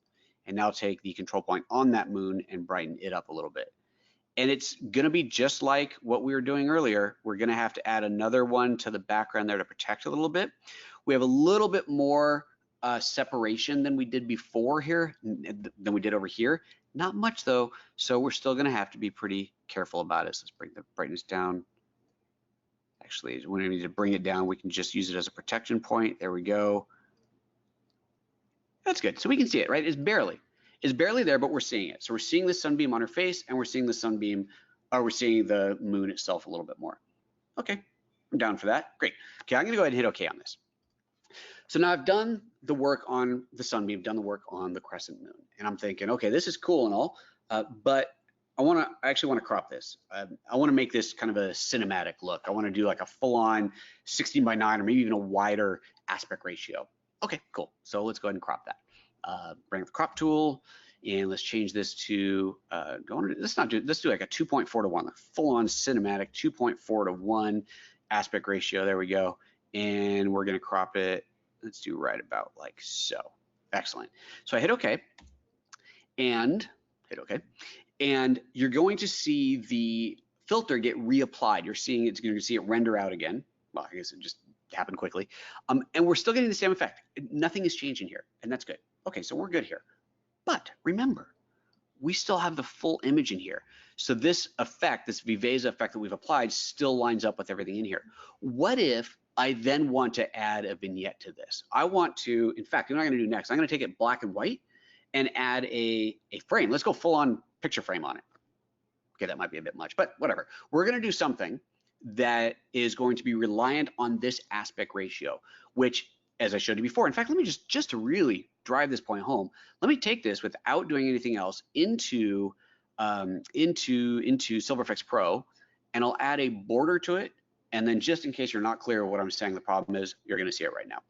and now take the control point on that moon and brighten it up a little bit. And it's going to be just like what we were doing earlier. We're going to have to add another one to the background there to protect a little bit. We have a little bit more separation than we did before here, than we did over here. Not much though, so we're still going to have to be pretty careful about it. So let's bring the brightness down. Actually, when we need to bring it down, we can just use it as a protection point. There we go. That's good. So we can see it, right? It's barely there, but we're seeing it. So we're seeing the sunbeam on her face, and we're seeing the sunbeam, or we're seeing the moon itself a little bit more. Okay, I'm down for that. Great. Okay, I'm gonna go ahead and hit okay on this. So now I've done the work on the sunbeam, done the work on the crescent moon, and I'm thinking, okay, this is cool and all, but I actually want to crop this. I want to make this kind of a cinematic look. I want to do like a full-on 16:9 or maybe even a wider aspect ratio. Okay, cool. So let's go ahead and crop that. Bring up the crop tool, and let's change this to let's do like a 2.4 to 1, like full-on cinematic 2.4 to 1 aspect ratio. There we go. And we're gonna crop it. Let's do right about like so. Excellent. So I hit OK, and hit OK, and you're going to see the filter get reapplied. You're going to see it render out again. Well, I guess it just happened quickly. And we're still getting the same effect. Nothing is changing here, and that's good. Okay, so we're good here. But remember, we still have the full image in here. So this effect, this Viveza effect that we've applied, still lines up with everything in here. What if I then want to add a vignette to this? I want to, in fact, you know what I'm gonna do next? I'm gonna take it black and white and add a frame. Let's go full on picture frame on it. Okay, that might be a bit much, but whatever. We're gonna do something that is going to be reliant on this aspect ratio, which, as I showed you before, in fact, let me just to really drive this point home, let me take this without doing anything else into Efex Pro, and I'll add a border to it And then just in case you're not clear what I'm saying the problem is, you're gonna see it right now.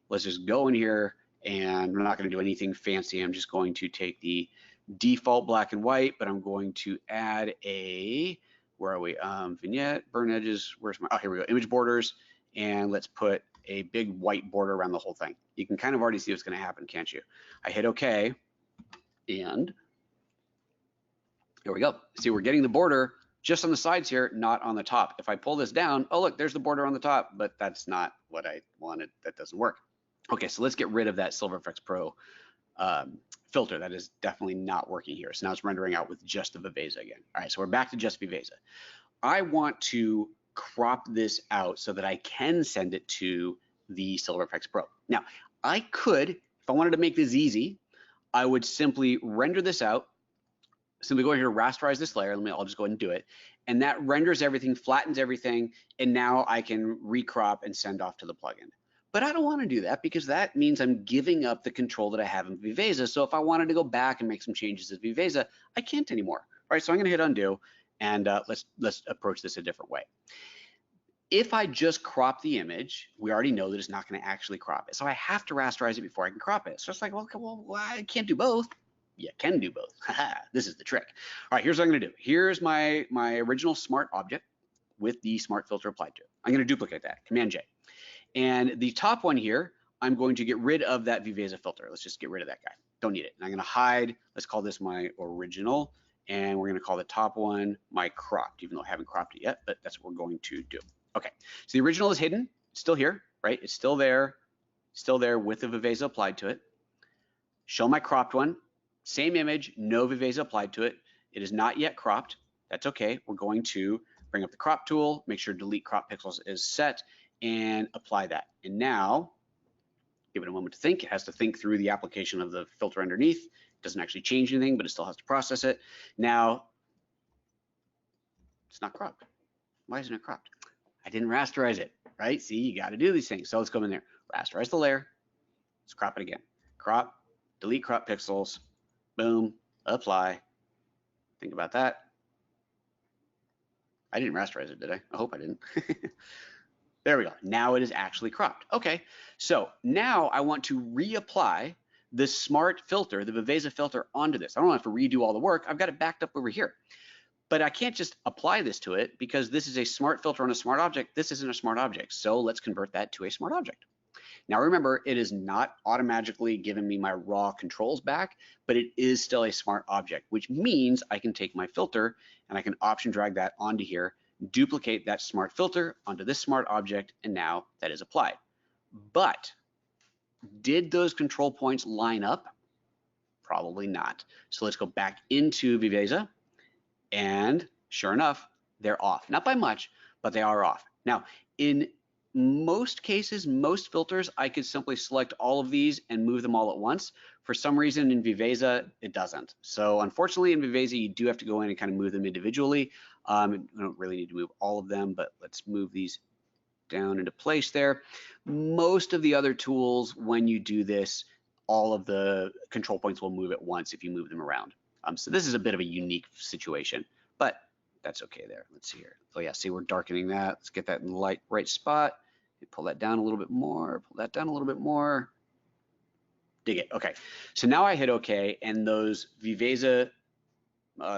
Let's just go in here, and we're not gonna do anything fancy. I'm just going to take the default black and white, but I'm going to add a, where are we? Vignette, burn edges, where's my, oh, here we go, image borders, and let's put a big white border around the whole thing. You can kind of already see what's gonna happen, can't you? I hit okay, and here we go. See, we're getting the border just on the sides here, not on the top. If I pull this down, oh look, there's the border on the top, but that's not what I wanted. That doesn't work. Okay, so let's get rid of that Silver Efex Pro filter. That is definitely not working here. So now it's rendering out with just the Viveza again. All right, so we're back to just Viveza. I want to crop this out so that I can send it to the Silver Efex Pro. Now, I could, if I wanted to make this easy, I would simply render this out. Simply go here to rasterize this layer. I'll just go ahead and do it. And that renders everything, flattens everything, and now I can recrop and send off to the plugin. But I don't want to do that because that means I'm giving up the control that I have in Viveza. So if I wanted to go back and make some changes to Viveza, I can't anymore. All right, so I'm going to hit undo, and let's approach this a different way. If I just crop the image, we already know that it's not going to actually crop it. So I have to rasterize it before I can crop it. So it's like, well, I can't do both. You can do both. This is the trick. All right, here's what I'm going to do. Here's my original smart object with the smart filter applied to it. I'm going to duplicate that, Command J. And the top one here, I'm going to get rid of that Viveza filter. Let's just get rid of that guy. Don't need it. And I'm going to hide, let's call this my original, and we're going to call the top one my cropped, even though I haven't cropped it yet, but that's what we're going to do. Okay, so the original is hidden. It's still here, right? It's still there with the Viveza applied to it. Show my cropped one. Same image, no Viveza applied to it. It is not yet cropped. That's okay. We're going to bring up the crop tool, make sure delete crop pixels is set, and apply that. And now, give it a moment to think. It has to think through the application of the filter underneath. It doesn't actually change anything, but it still has to process it. Now, it's not cropped. Why isn't it cropped? I didn't rasterize it, right? See, you got to do these things. So let's go in there. Rasterize the layer. Let's crop it again. Crop, delete crop pixels. Boom, apply. Think about that. I didn't rasterize it, did I? I hope I didn't. There we go. Now it is actually cropped. Okay, so now I want to reapply the smart filter, the Viveza filter, onto this. I don't have to redo all the work. I've got it backed up over here. But I can't just apply this to it because this is a smart filter on a smart object. This isn't a smart object. So let's convert that to a smart object. Now remember, it is not automatically giving me my raw controls back, but it is still a smart object, which means I can take my filter and I can option drag that onto here, duplicate that smart filter onto this smart object, and now that is applied. But did those control points line up? Probably not. So let's go back into Viveza, and sure enough, they're off. Not by much, but they are off. Now, in most cases, most filters, I could simply select all of these and move them all at once. For some reason in Viveza, it doesn't. So unfortunately in Viveza, you do have to go in and kind of move them individually. We don't really need to move all of them, but let's move these down into place there. Most of the other tools, when you do this, all of the control points will move at once if you move them around. So this is a bit of a unique situation, but that's okay there. Let's see here. Oh yeah, see, we're darkening that. Let's get that in the right spot. Pull that down a little bit more, pull that down a little bit more. Dig it. Okay, so now I hit OK, and those Viveza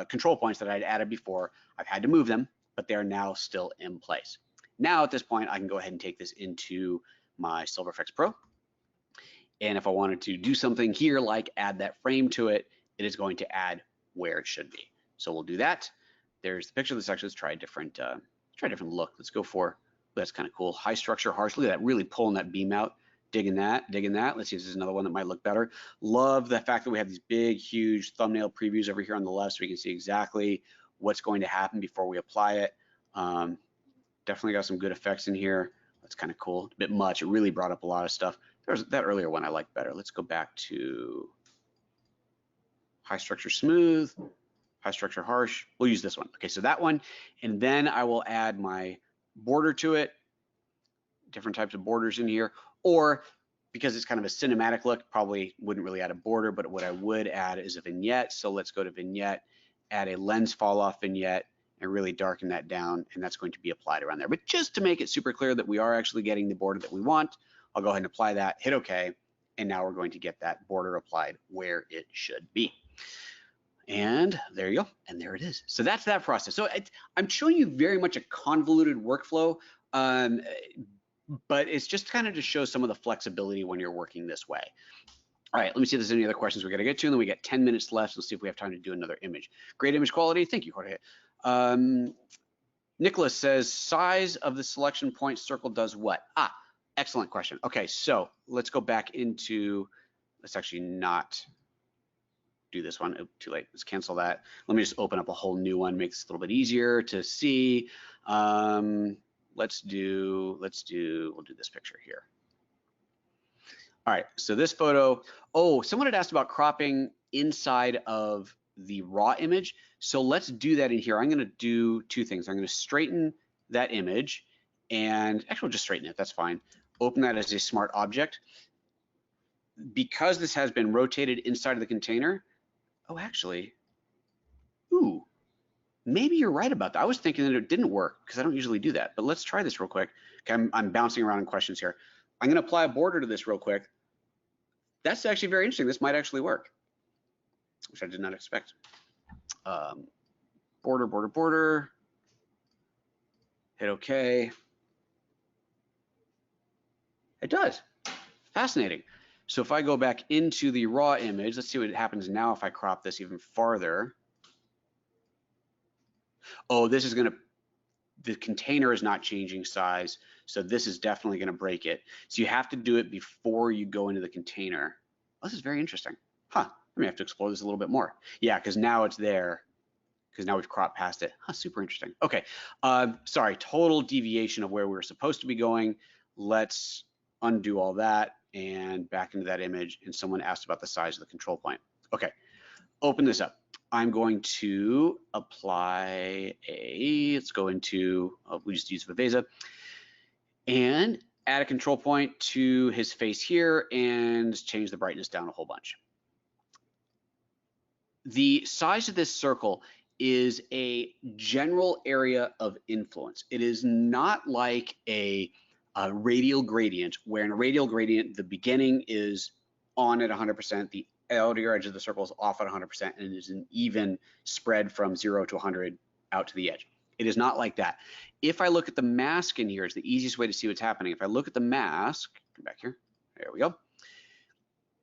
control points that I'd added before, I've had to move them, but they're now still in place. Now at this point, I can go ahead and take this into my Silver Efex Pro. And if I wanted to do something here, like add that frame to it, it is going to add where it should be. So we'll do that. There's the picture. Let's actually try a different look. Let's go for, that's kind of cool. High structure, harsh. Look at that, really pulling that beam out. Digging that, digging that. Let's see if there's another one that might look better. Love the fact that we have these big, huge thumbnail previews over here on the left so we can see exactly what's going to happen before we apply it. Definitely got some good effects in here. That's kind of cool. A bit much. It really brought up a lot of stuff. There's that earlier one I liked better. Let's go back to high structure smooth, high structure harsh. We'll use this one. Okay, so that one, and then I will add my border to it. Different types of borders in here, or because it's kind of a cinematic look, probably wouldn't really add a border, but what I would add is a vignette. So let's go to vignette, add a lens fall off vignette, and I really darken that down, and that's going to be applied around there. But just to make it super clear that we are actually getting the border that we want, I'll go ahead and apply that, hit OK, and now we're going to get that border applied where it should be. And there you go, and there it is. So that's that process. So I'm showing you very much a convoluted workflow, but it's just kind of to show some of the flexibility when you're working this way. All right, let me see if there's any other questions we're gonna get to, and then we got 10 minutes left. Let's see if we have time to do another image. Great image quality, thank you, Jorge. Nicholas says, size of the selection point circle does what? Excellent question. Okay, so let's go back into, let's actually not do this one. Oh, too late. Let's cancel that. Let me just open up a whole new one. Makes it a little bit easier to see. We'll do this picture here. All right, so this photo. Oh, someone had asked about cropping inside of the raw image. So let's do that in here. I'm going to do two things. I'm going to straighten that image, and actually we'll just straighten it. That's fine. Open that as a smart object. Because this has been rotated inside of the container. Oh, actually, ooh, maybe you're right about that. I was thinking that it didn't work because I don't usually do that, but let's try this real quick. Okay, I'm bouncing around in questions here. I'm going to apply a border to this real quick. That's actually very interesting. This might actually work, which I did not expect. Border, border, border. Hit OK. It does. Fascinating. So if I go back into the raw image, let's see what happens now if I crop this even farther. Oh, this is going to, the container is not changing size, so this is definitely going to break it. So you have to do it before you go into the container. Oh, this is very interesting. Huh, I may have to explore this a little bit more. Yeah, because now it's there, because now we've cropped past it. Huh, super interesting. Okay, sorry, total deviation of where we were supposed to be going. Let's undo all that and back into that image, and someone asked about the size of the control point. Okay, open this up. I'm going to apply let's go into, we just use Viveza, and add a control point to his face here and change the brightness down a whole bunch. The size of this circle is a general area of influence. It is not like a radial gradient, where in a radial gradient, the beginning is on at 100%, the outer edge of the circle is off at 100%, and it is an even spread from 0 to 100 out to the edge. It is not like that. If I look at the mask in here, it's the easiest way to see what's happening. If I look at the mask, come back here, there we go.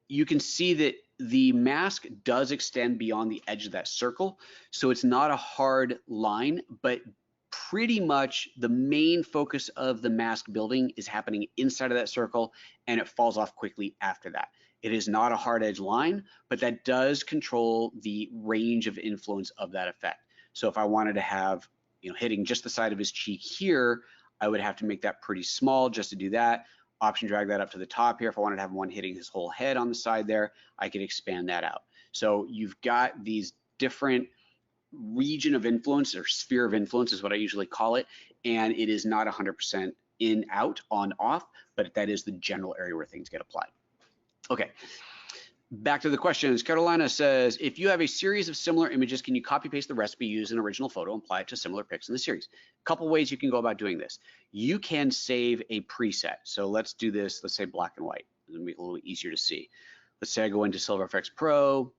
You can see that the mask does extend beyond the edge of that circle. So it's not a hard line, but pretty much the main focus of the mask building is happening inside of that circle, and it falls off quickly after that. It is not a hard edge line, but that does control the range of influence of that effect. So if I wanted to have, hitting just the side of his cheek here, I would have to make that pretty small just to do that. Option drag that up to the top here. If I wanted to have one hitting his whole head on the side there, I could expand that out. So you've got these different region of influence, or sphere of influence is what I usually call it, and it is not 100% in, out, on, off, but that is the general area where things get applied. Okay, back to the questions. Carolina says, if you have a series of similar images, can you copy paste the recipe, use an original photo, and apply it to similar pics in the series? A couple ways you can go about doing this. You can save a preset. So let's do this, let's say black and white. It'll make it a little easier to see. Let's say I go into Efex Pro,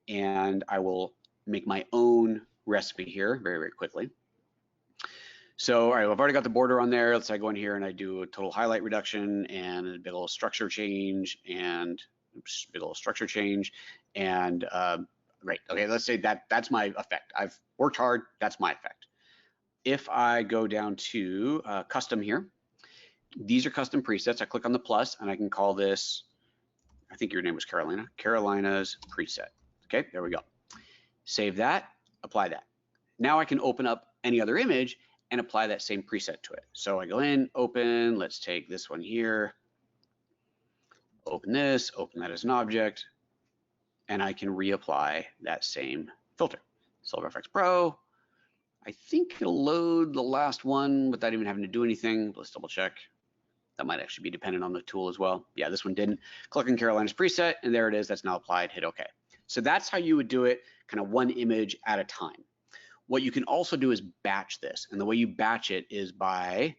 and I will make my own recipe here very, very quickly. So, all right, well, I've already got the border on there. Let's say I go in here and I do a total highlight reduction and a big old structure change and big old structure change. And great, okay, let's say that's my effect. I've worked hard, that's my effect. If I go down to custom here, these are custom presets. I click on the plus and I can call this, I think your name was Carolina, Carolina's preset. Okay, there we go. Save that, apply that. Now I can open up any other image and apply that same preset to it. So I go in, open, let's take this one here, open this, open that as an object, and I can reapply that same filter. Efex Pro, I think it'll load the last one without even having to do anything. Let's double check. That might actually be dependent on the tool as well. Yeah, this one didn't. Click on Carolina's preset, and there it is, that's now applied, hit OK. So that's how you would do it, kind of one image at a time. What you can also do is batch this. And the way you batch it is by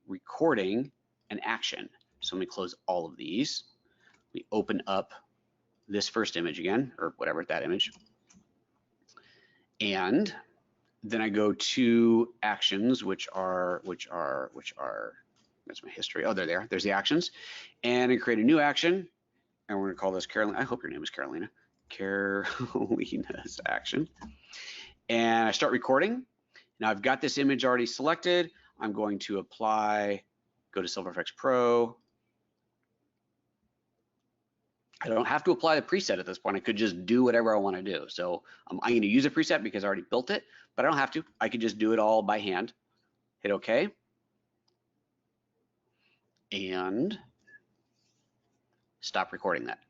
recording an action. So let me close all of these. We open up this first image again, or whatever, that image. And then I go to actions, which are, that's my history. Oh, they're there. There's the actions. And I create a new action. And we're going to call this Carolina. I hope your name is Carolina. Carolina's action. And I start recording. Now I've got this image already selected. I'm going to apply, go to Efex Pro. I don't have to apply the preset at this point. I could just do whatever I want to do. So I'm going to use a preset because I already built it, but I don't have to. I could just do it all by hand. Hit OK. And stop recording that.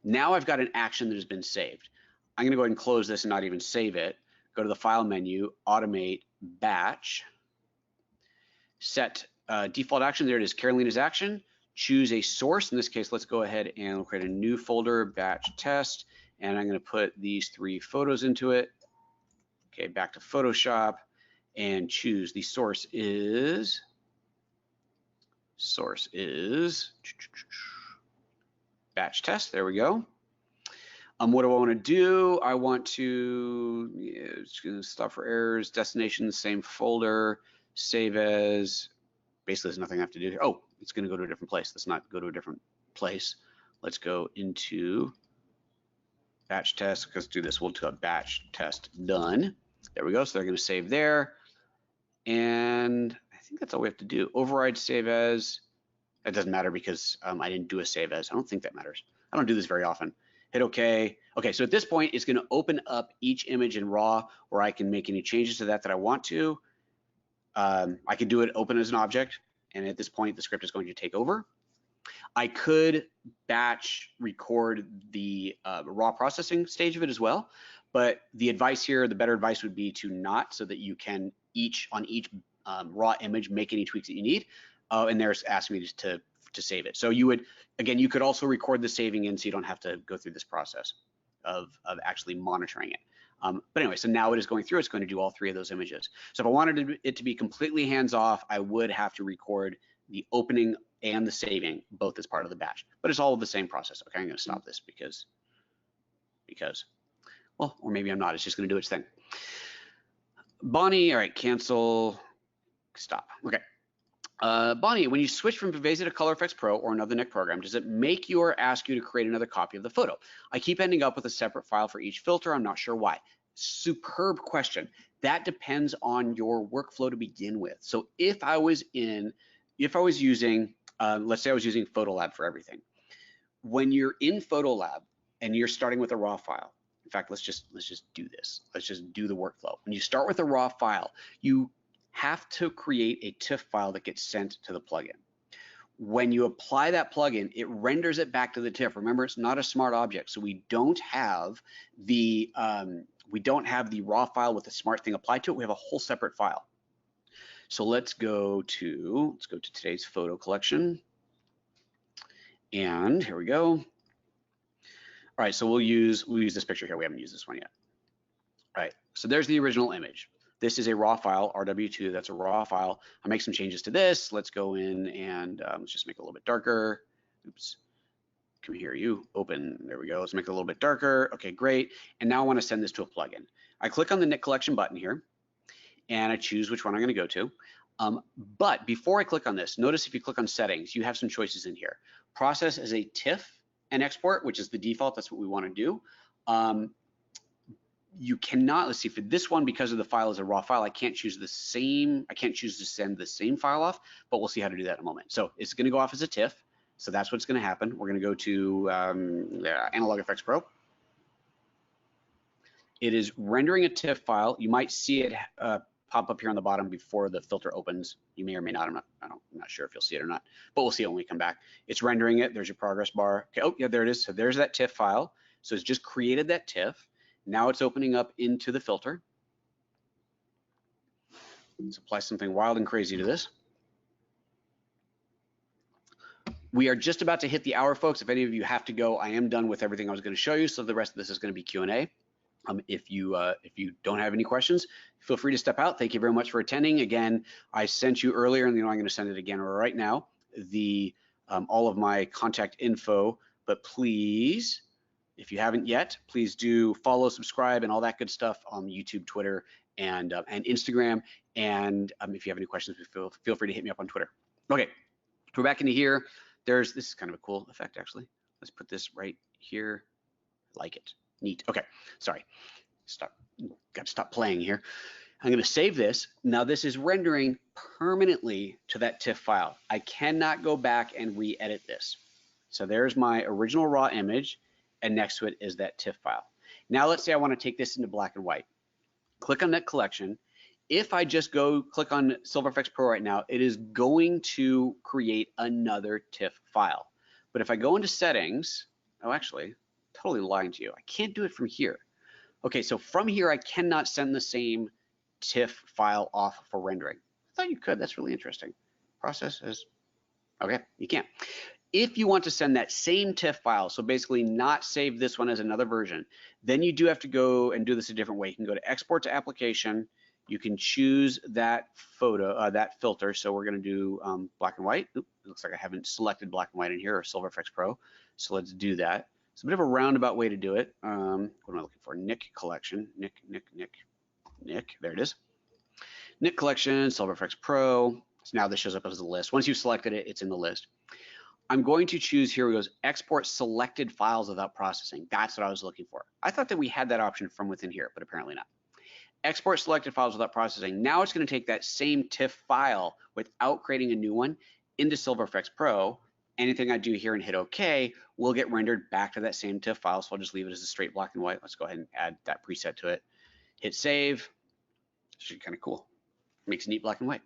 Now I've got an action that has been saved. I'm going to go ahead and close this and not even save it. Go to the File menu, Automate, Batch, set default action. There it is, Carolina's action. Choose a source. In this case, let's go ahead and we'll create a new folder, batch test, and I'm going to put these 3 photos into it. Okay, back to Photoshop and choose the source is batch test. There we go. What do I want to do? I want to, it's going to stop for errors, destination, the same folder, save as, basically there's nothing I have to do here. Oh, it's going to go to a different place. Let's not go to a different place. Let's go into batch test. Let's do this. We'll do a batch test done. There we go. So they're going to save there. And I think that's all we have to do. Override save as. That doesn't matter because I didn't do a save as. I don't think that matters. I don't do this very often. Hit OK. Okay, so at this point, it's going to open up each image in RAW where I can make any changes to that I want to. I could do it open as an object, and at this point, the script is going to take over. I could batch record the raw processing stage of it as well, but the advice here, the better advice would be to not, so that you can on each raw image make any tweaks that you need. And there's asking me to save it. So you would, again, you could also record the saving in so you don't have to go through this process of actually monitoring it. But anyway, so now it is going through, it's going to do all 3 of those images. So if I wanted it to be completely hands-off, I would have to record the opening and the saving, both as part of the batch. But it's all the same process. Okay, I'm going to stop this because, well, or maybe I'm not. It's just going to do its thing. Bonnie, all right, cancel, stop. Okay. Bonnie, when you switch from Viveza to Efex Pro or another Nik program, does it make you or ask you to create another copy of the photo? I keep ending up with a separate file for each filter. I'm not sure why. Superb question. That depends on your workflow to begin with. So if I was using, let's say I was using Photolab for everything. When you're in Photolab and you're starting with a raw file, in fact, let's just do this. Let's just do the workflow. When you start with a raw file, you have to create a TIFF file that gets sent to the plugin. When you apply that plugin, it renders it back to the TIFF. Remember, it's not a smart object, so we don't have the raw file with the smart thing applied to it. We have a whole separate file. So let's go to today's photo collection, and here we go. All right, so we'll use this picture here. We haven't used this one yet. All right, so there's the original image. This is a raw file, RW2, that's a raw file. I'll make some changes to this. Let's go in and let's just make it a little bit darker. Oops, come here, you, open, there we go. Let's make it a little bit darker. Okay, great. And now I wanna send this to a plugin. I click on the Nik Collection button here and I choose which one I'm gonna go to. But before I click on this, notice if you click on settings, you have some choices in here. Process as a TIFF and export, which is the default, that's what we wanna do. You cannot, let's see, for this one, because of the file is a raw file, I can't choose to send the same file off, but we'll see how to do that in a moment. So it's gonna go off as a TIFF, so that's what's gonna happen. We're gonna go to Analog Efex Pro. It is rendering a TIFF file. You might see it pop up here on the bottom before the filter opens. You may or may not, I'm not sure if you'll see it or not, but we'll see it when we come back. It's rendering it, there's your progress bar. Okay, oh yeah, there it is. So there's that TIFF file. So it's just created that TIFF. Now it's opening up into the filter. Let's apply something wild and crazy to this. We are just about to hit the hour, folks. If any of you have to go, I am done with everything I was going to show you, so the rest of this is going to be Q&A. If you don't have any questions, feel free to step out. Thank you very much for attending. Again, I sent you earlier, and I'm going to send it again right now, the all of my contact info, but please, if you haven't yet, please do follow, subscribe, and all that good stuff on YouTube, Twitter, and Instagram. And if you have any questions, feel free to hit me up on Twitter. Okay, we're back into here. This is kind of a cool effect, actually. Let's put this right here. Like it. Neat. Okay, sorry. Got to stop playing here. I'm going to save this. Now this is rendering permanently to that TIFF file. I cannot go back and re-edit this. So there's my original raw image, and next to it is that TIFF file. Now let's say I want to take this into black and white. Click on Nik Collection. If I just go click on Efex Pro right now, it is going to create another TIFF file. But if I go into settings, oh, actually, totally lying to you. I can't do it from here. Okay, so from here, I cannot send the same TIFF file off for rendering. I thought you could. That's really interesting. Process is, okay, you can't. If you want to send that same TIFF file, so basically not save this one as another version, then you do have to go and do this a different way. You can go to Export to Application. You can choose that photo, that filter. So we're going to do black and white. Oops, it looks like I haven't selected black and white in here, or Efex Pro. So let's do that. It's a bit of a roundabout way to do it. What am I looking for? Nik Collection. Nik. There it is. Nik Collection, Efex Pro. So now this shows up as a list. Once you've selected it, it's in the list. I'm going to choose, here it goes, export selected files without processing. That's what I was looking for. I thought that we had that option from within here, but apparently not. Export selected files without processing. Now it's going to take that same TIFF file without creating a new one into Efex Pro. Anything I do here and hit OK will get rendered back to that same TIFF file. So I'll just leave it as a straight black and white. Let's go ahead and add that preset to it. Hit save. Should be kind of cool. Makes it neat black and white.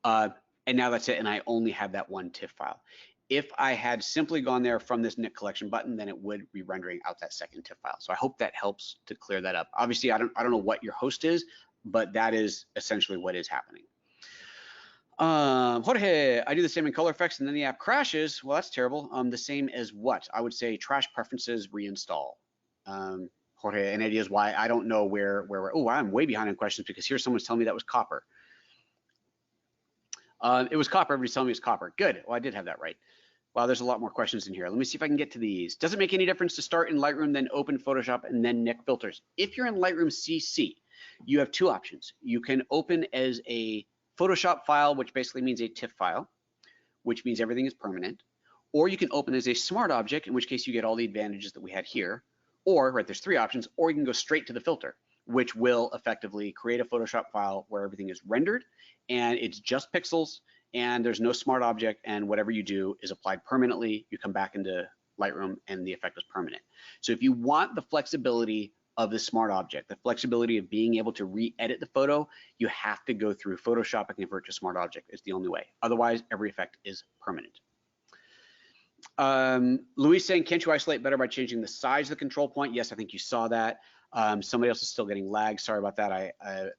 And now that's it. And I only have that one TIFF file. If I had simply gone there from this Nik Collection button, then it would be rendering out that second TIFF file. So I hope that helps to clear that up. Obviously, I don't know what your host is, but that is essentially what is happening. Jorge, I do the same in color effects and then the app crashes. Well, that's terrible. The same as what? I would say trash preferences reinstall. Jorge, any ideas why? I don't know where oh, I'm way behind on questions because here someone's telling me that was copper. It was copper. Everybody's telling me it's copper. Good. Well, I did have that right. Wow, there's a lot more questions in here. Let me see if I can get to these. Does it make any difference to start in Lightroom, then open Photoshop, and then Nik filters? If you're in Lightroom CC, you have two options. You can open as a Photoshop file, which basically means a TIFF file, which means everything is permanent. Or you can open as a smart object, in which case you get all the advantages that we had here. Or, right, there's three options. Or you can go straight to the filter, which will effectively create a Photoshop file where everything is rendered and it's just pixels and there's no smart object, and whatever you do is applied permanently. You come back into Lightroom and the effect is permanent. So if you want the flexibility of the smart object, the flexibility of being able to re-edit the photo, you have to go through Photoshop and convert to smart object. It's the only way. Otherwise, every effect is permanent. Louise saying, can't you isolate better by changing the size of the control point? Yes, I think you saw that. Somebody else is still getting lag. Sorry about that.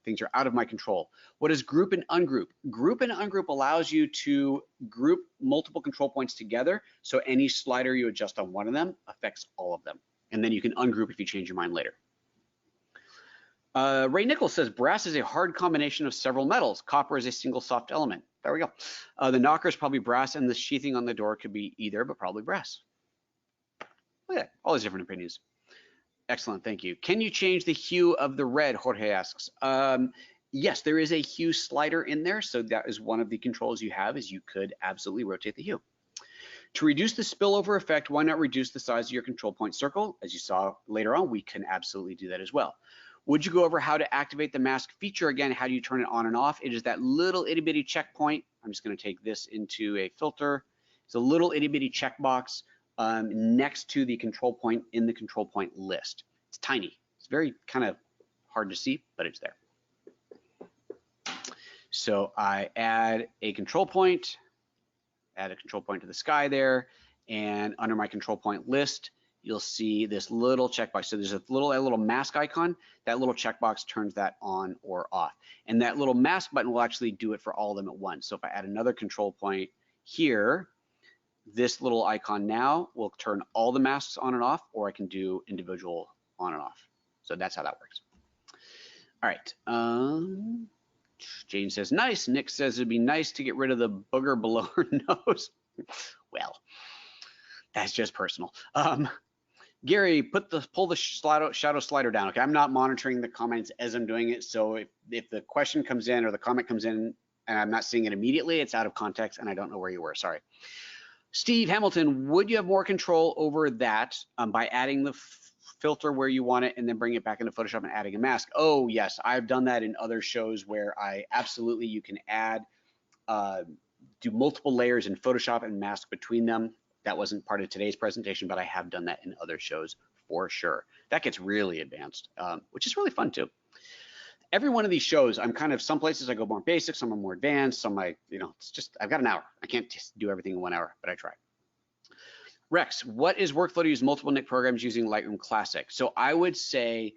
Things are out of my control. What is group and ungroup? Group and ungroup allows you to group multiple control points together. So any slider you adjust on one of them affects all of them. And then you can ungroup if you change your mind later. Ray Nichols says, brass is a hard combination of several metals. Copper is a single soft element. There we go. The knocker is probably brass, and the sheathing on the door could be either, but probably brass. Look at that. All these different opinions. Excellent, thank you. Can you change the hue of the red, Jorge asks. Yes, there is a hue slider in there, so that is one of the controls you have, is you could absolutely rotate the hue. To reduce the spillover effect, why not reduce the size of your control point circle? As you saw later on, we can absolutely do that as well. Would you go over how to activate the mask feature? Again, how do you turn it on and off? It is that little itty bitty checkpoint. I'm just going to take this into a filter. It's a little itty bitty checkbox next to the control point in the control point list. It's tiny. It's very kind of hard to see, but it's there. So I add a control point to the sky there, and under my control point list, you'll see this little checkbox. So there's a little mask icon. That little checkbox turns that on or off. And that little mask button will actually do it for all of them at once. So if I add another control point here, this little icon now will turn all the masks on and off, or I can do individual on and off. So that's how that works. All right. Jane says, nice. Nick says it'd be nice to get rid of the booger below her nose. Well, that's just personal. Gary, pull the shadow slider down. Okay, I'm not monitoring the comments as I'm doing it. So if the question comes in or the comment comes in and I'm not seeing it immediately, it's out of context and I don't know where you were. Sorry. Steve Hamilton, would you have more control over that by adding the filter where you want it and then bring it back into Photoshop and adding a mask? Oh yes, I've done that in other shows where I absolutely, you can add, do multiple layers in Photoshop and mask between them. That wasn't part of today's presentation, but I have done that in other shows for sure. That gets really advanced, which is really fun too. Every one of these shows, I'm kind of, some places I go more basic, some are more advanced, some it's just, I've got an hour. I can't just do everything in 1 hour, but I try. Rex, what is workflow to use multiple Nik programs using Lightroom Classic? So I would say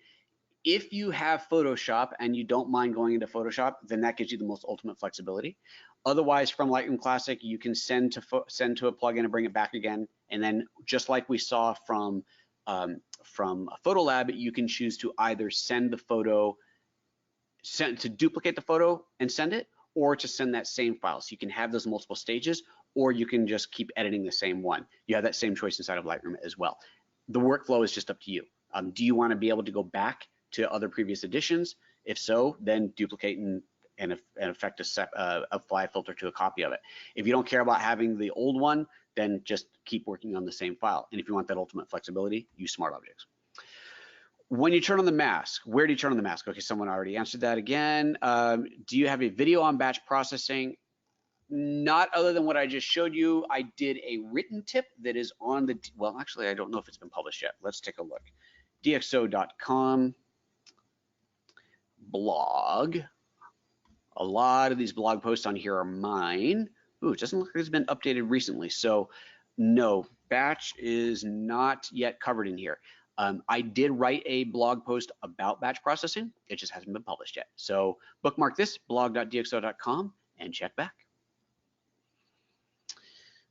if you have Photoshop and you don't mind going into Photoshop, then that gives you the most ultimate flexibility. Otherwise, from Lightroom Classic, you can send to a plugin and bring it back again. And then just like we saw from Photolab, you can choose to either send the photo, to duplicate the photo and send it, or to send that same file. So you can have those multiple stages, or you can just keep editing the same one. You have that same choice inside of Lightroom as well. The workflow is just up to you. Do you want to be able to go back to other previous editions? If so, then duplicate and affect a fly filter to a copy of it. If you don't care about having the old one, then just keep working on the same file. And if you want that ultimate flexibility, use Smart Objects. When you turn on the mask, where do you turn on the mask? Okay, someone already answered that again. Do you have a video on batch processing? Not other than what I just showed you. I did a written tip that is on the, well, actually, I don't know if it's been published yet. Let's take a look. DxO.com blog. A lot of these blog posts on here are mine. Ooh, it doesn't look like it's been updated recently. So no, batch is not yet covered in here. I did write a blog post about batch processing. It just hasn't been published yet. So bookmark this, blog.dxo.com, and check back.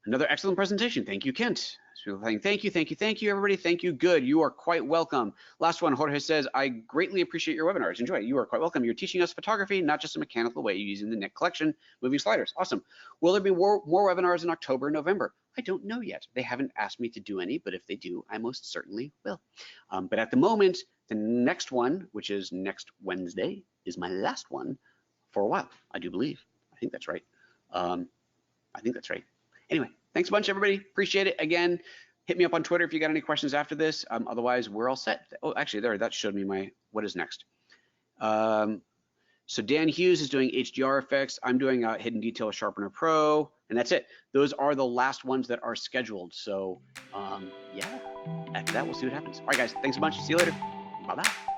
Another excellent presentation. Thank you, Kent. Thank you, everybody. Thank you. Good. You are quite welcome. Last one, Jorge says, I greatly appreciate your webinars. Enjoy. You are quite welcome. You're teaching us photography, not just a mechanical way, using the Nik Collection moving sliders. Awesome. Will there be more webinars in October and November? I don't know yet. They haven't asked me to do any, but if they do, I most certainly will. But at the moment, the next one, which is next Wednesday, is my last one for a while, I do believe. I think that's right. Anyway, thanks a bunch, everybody. Appreciate it. Again, hit me up on Twitter if you got any questions after this. Otherwise, we're all set. Oh, actually, there, that showed me what is next. So Dan Hughes is doing HDR effects. I'm doing Hidden Detail Sharpener Pro, and that's it. Those are the last ones that are scheduled. So yeah, after that, we'll see what happens. All right, guys, thanks a bunch. See you later. Bye-bye.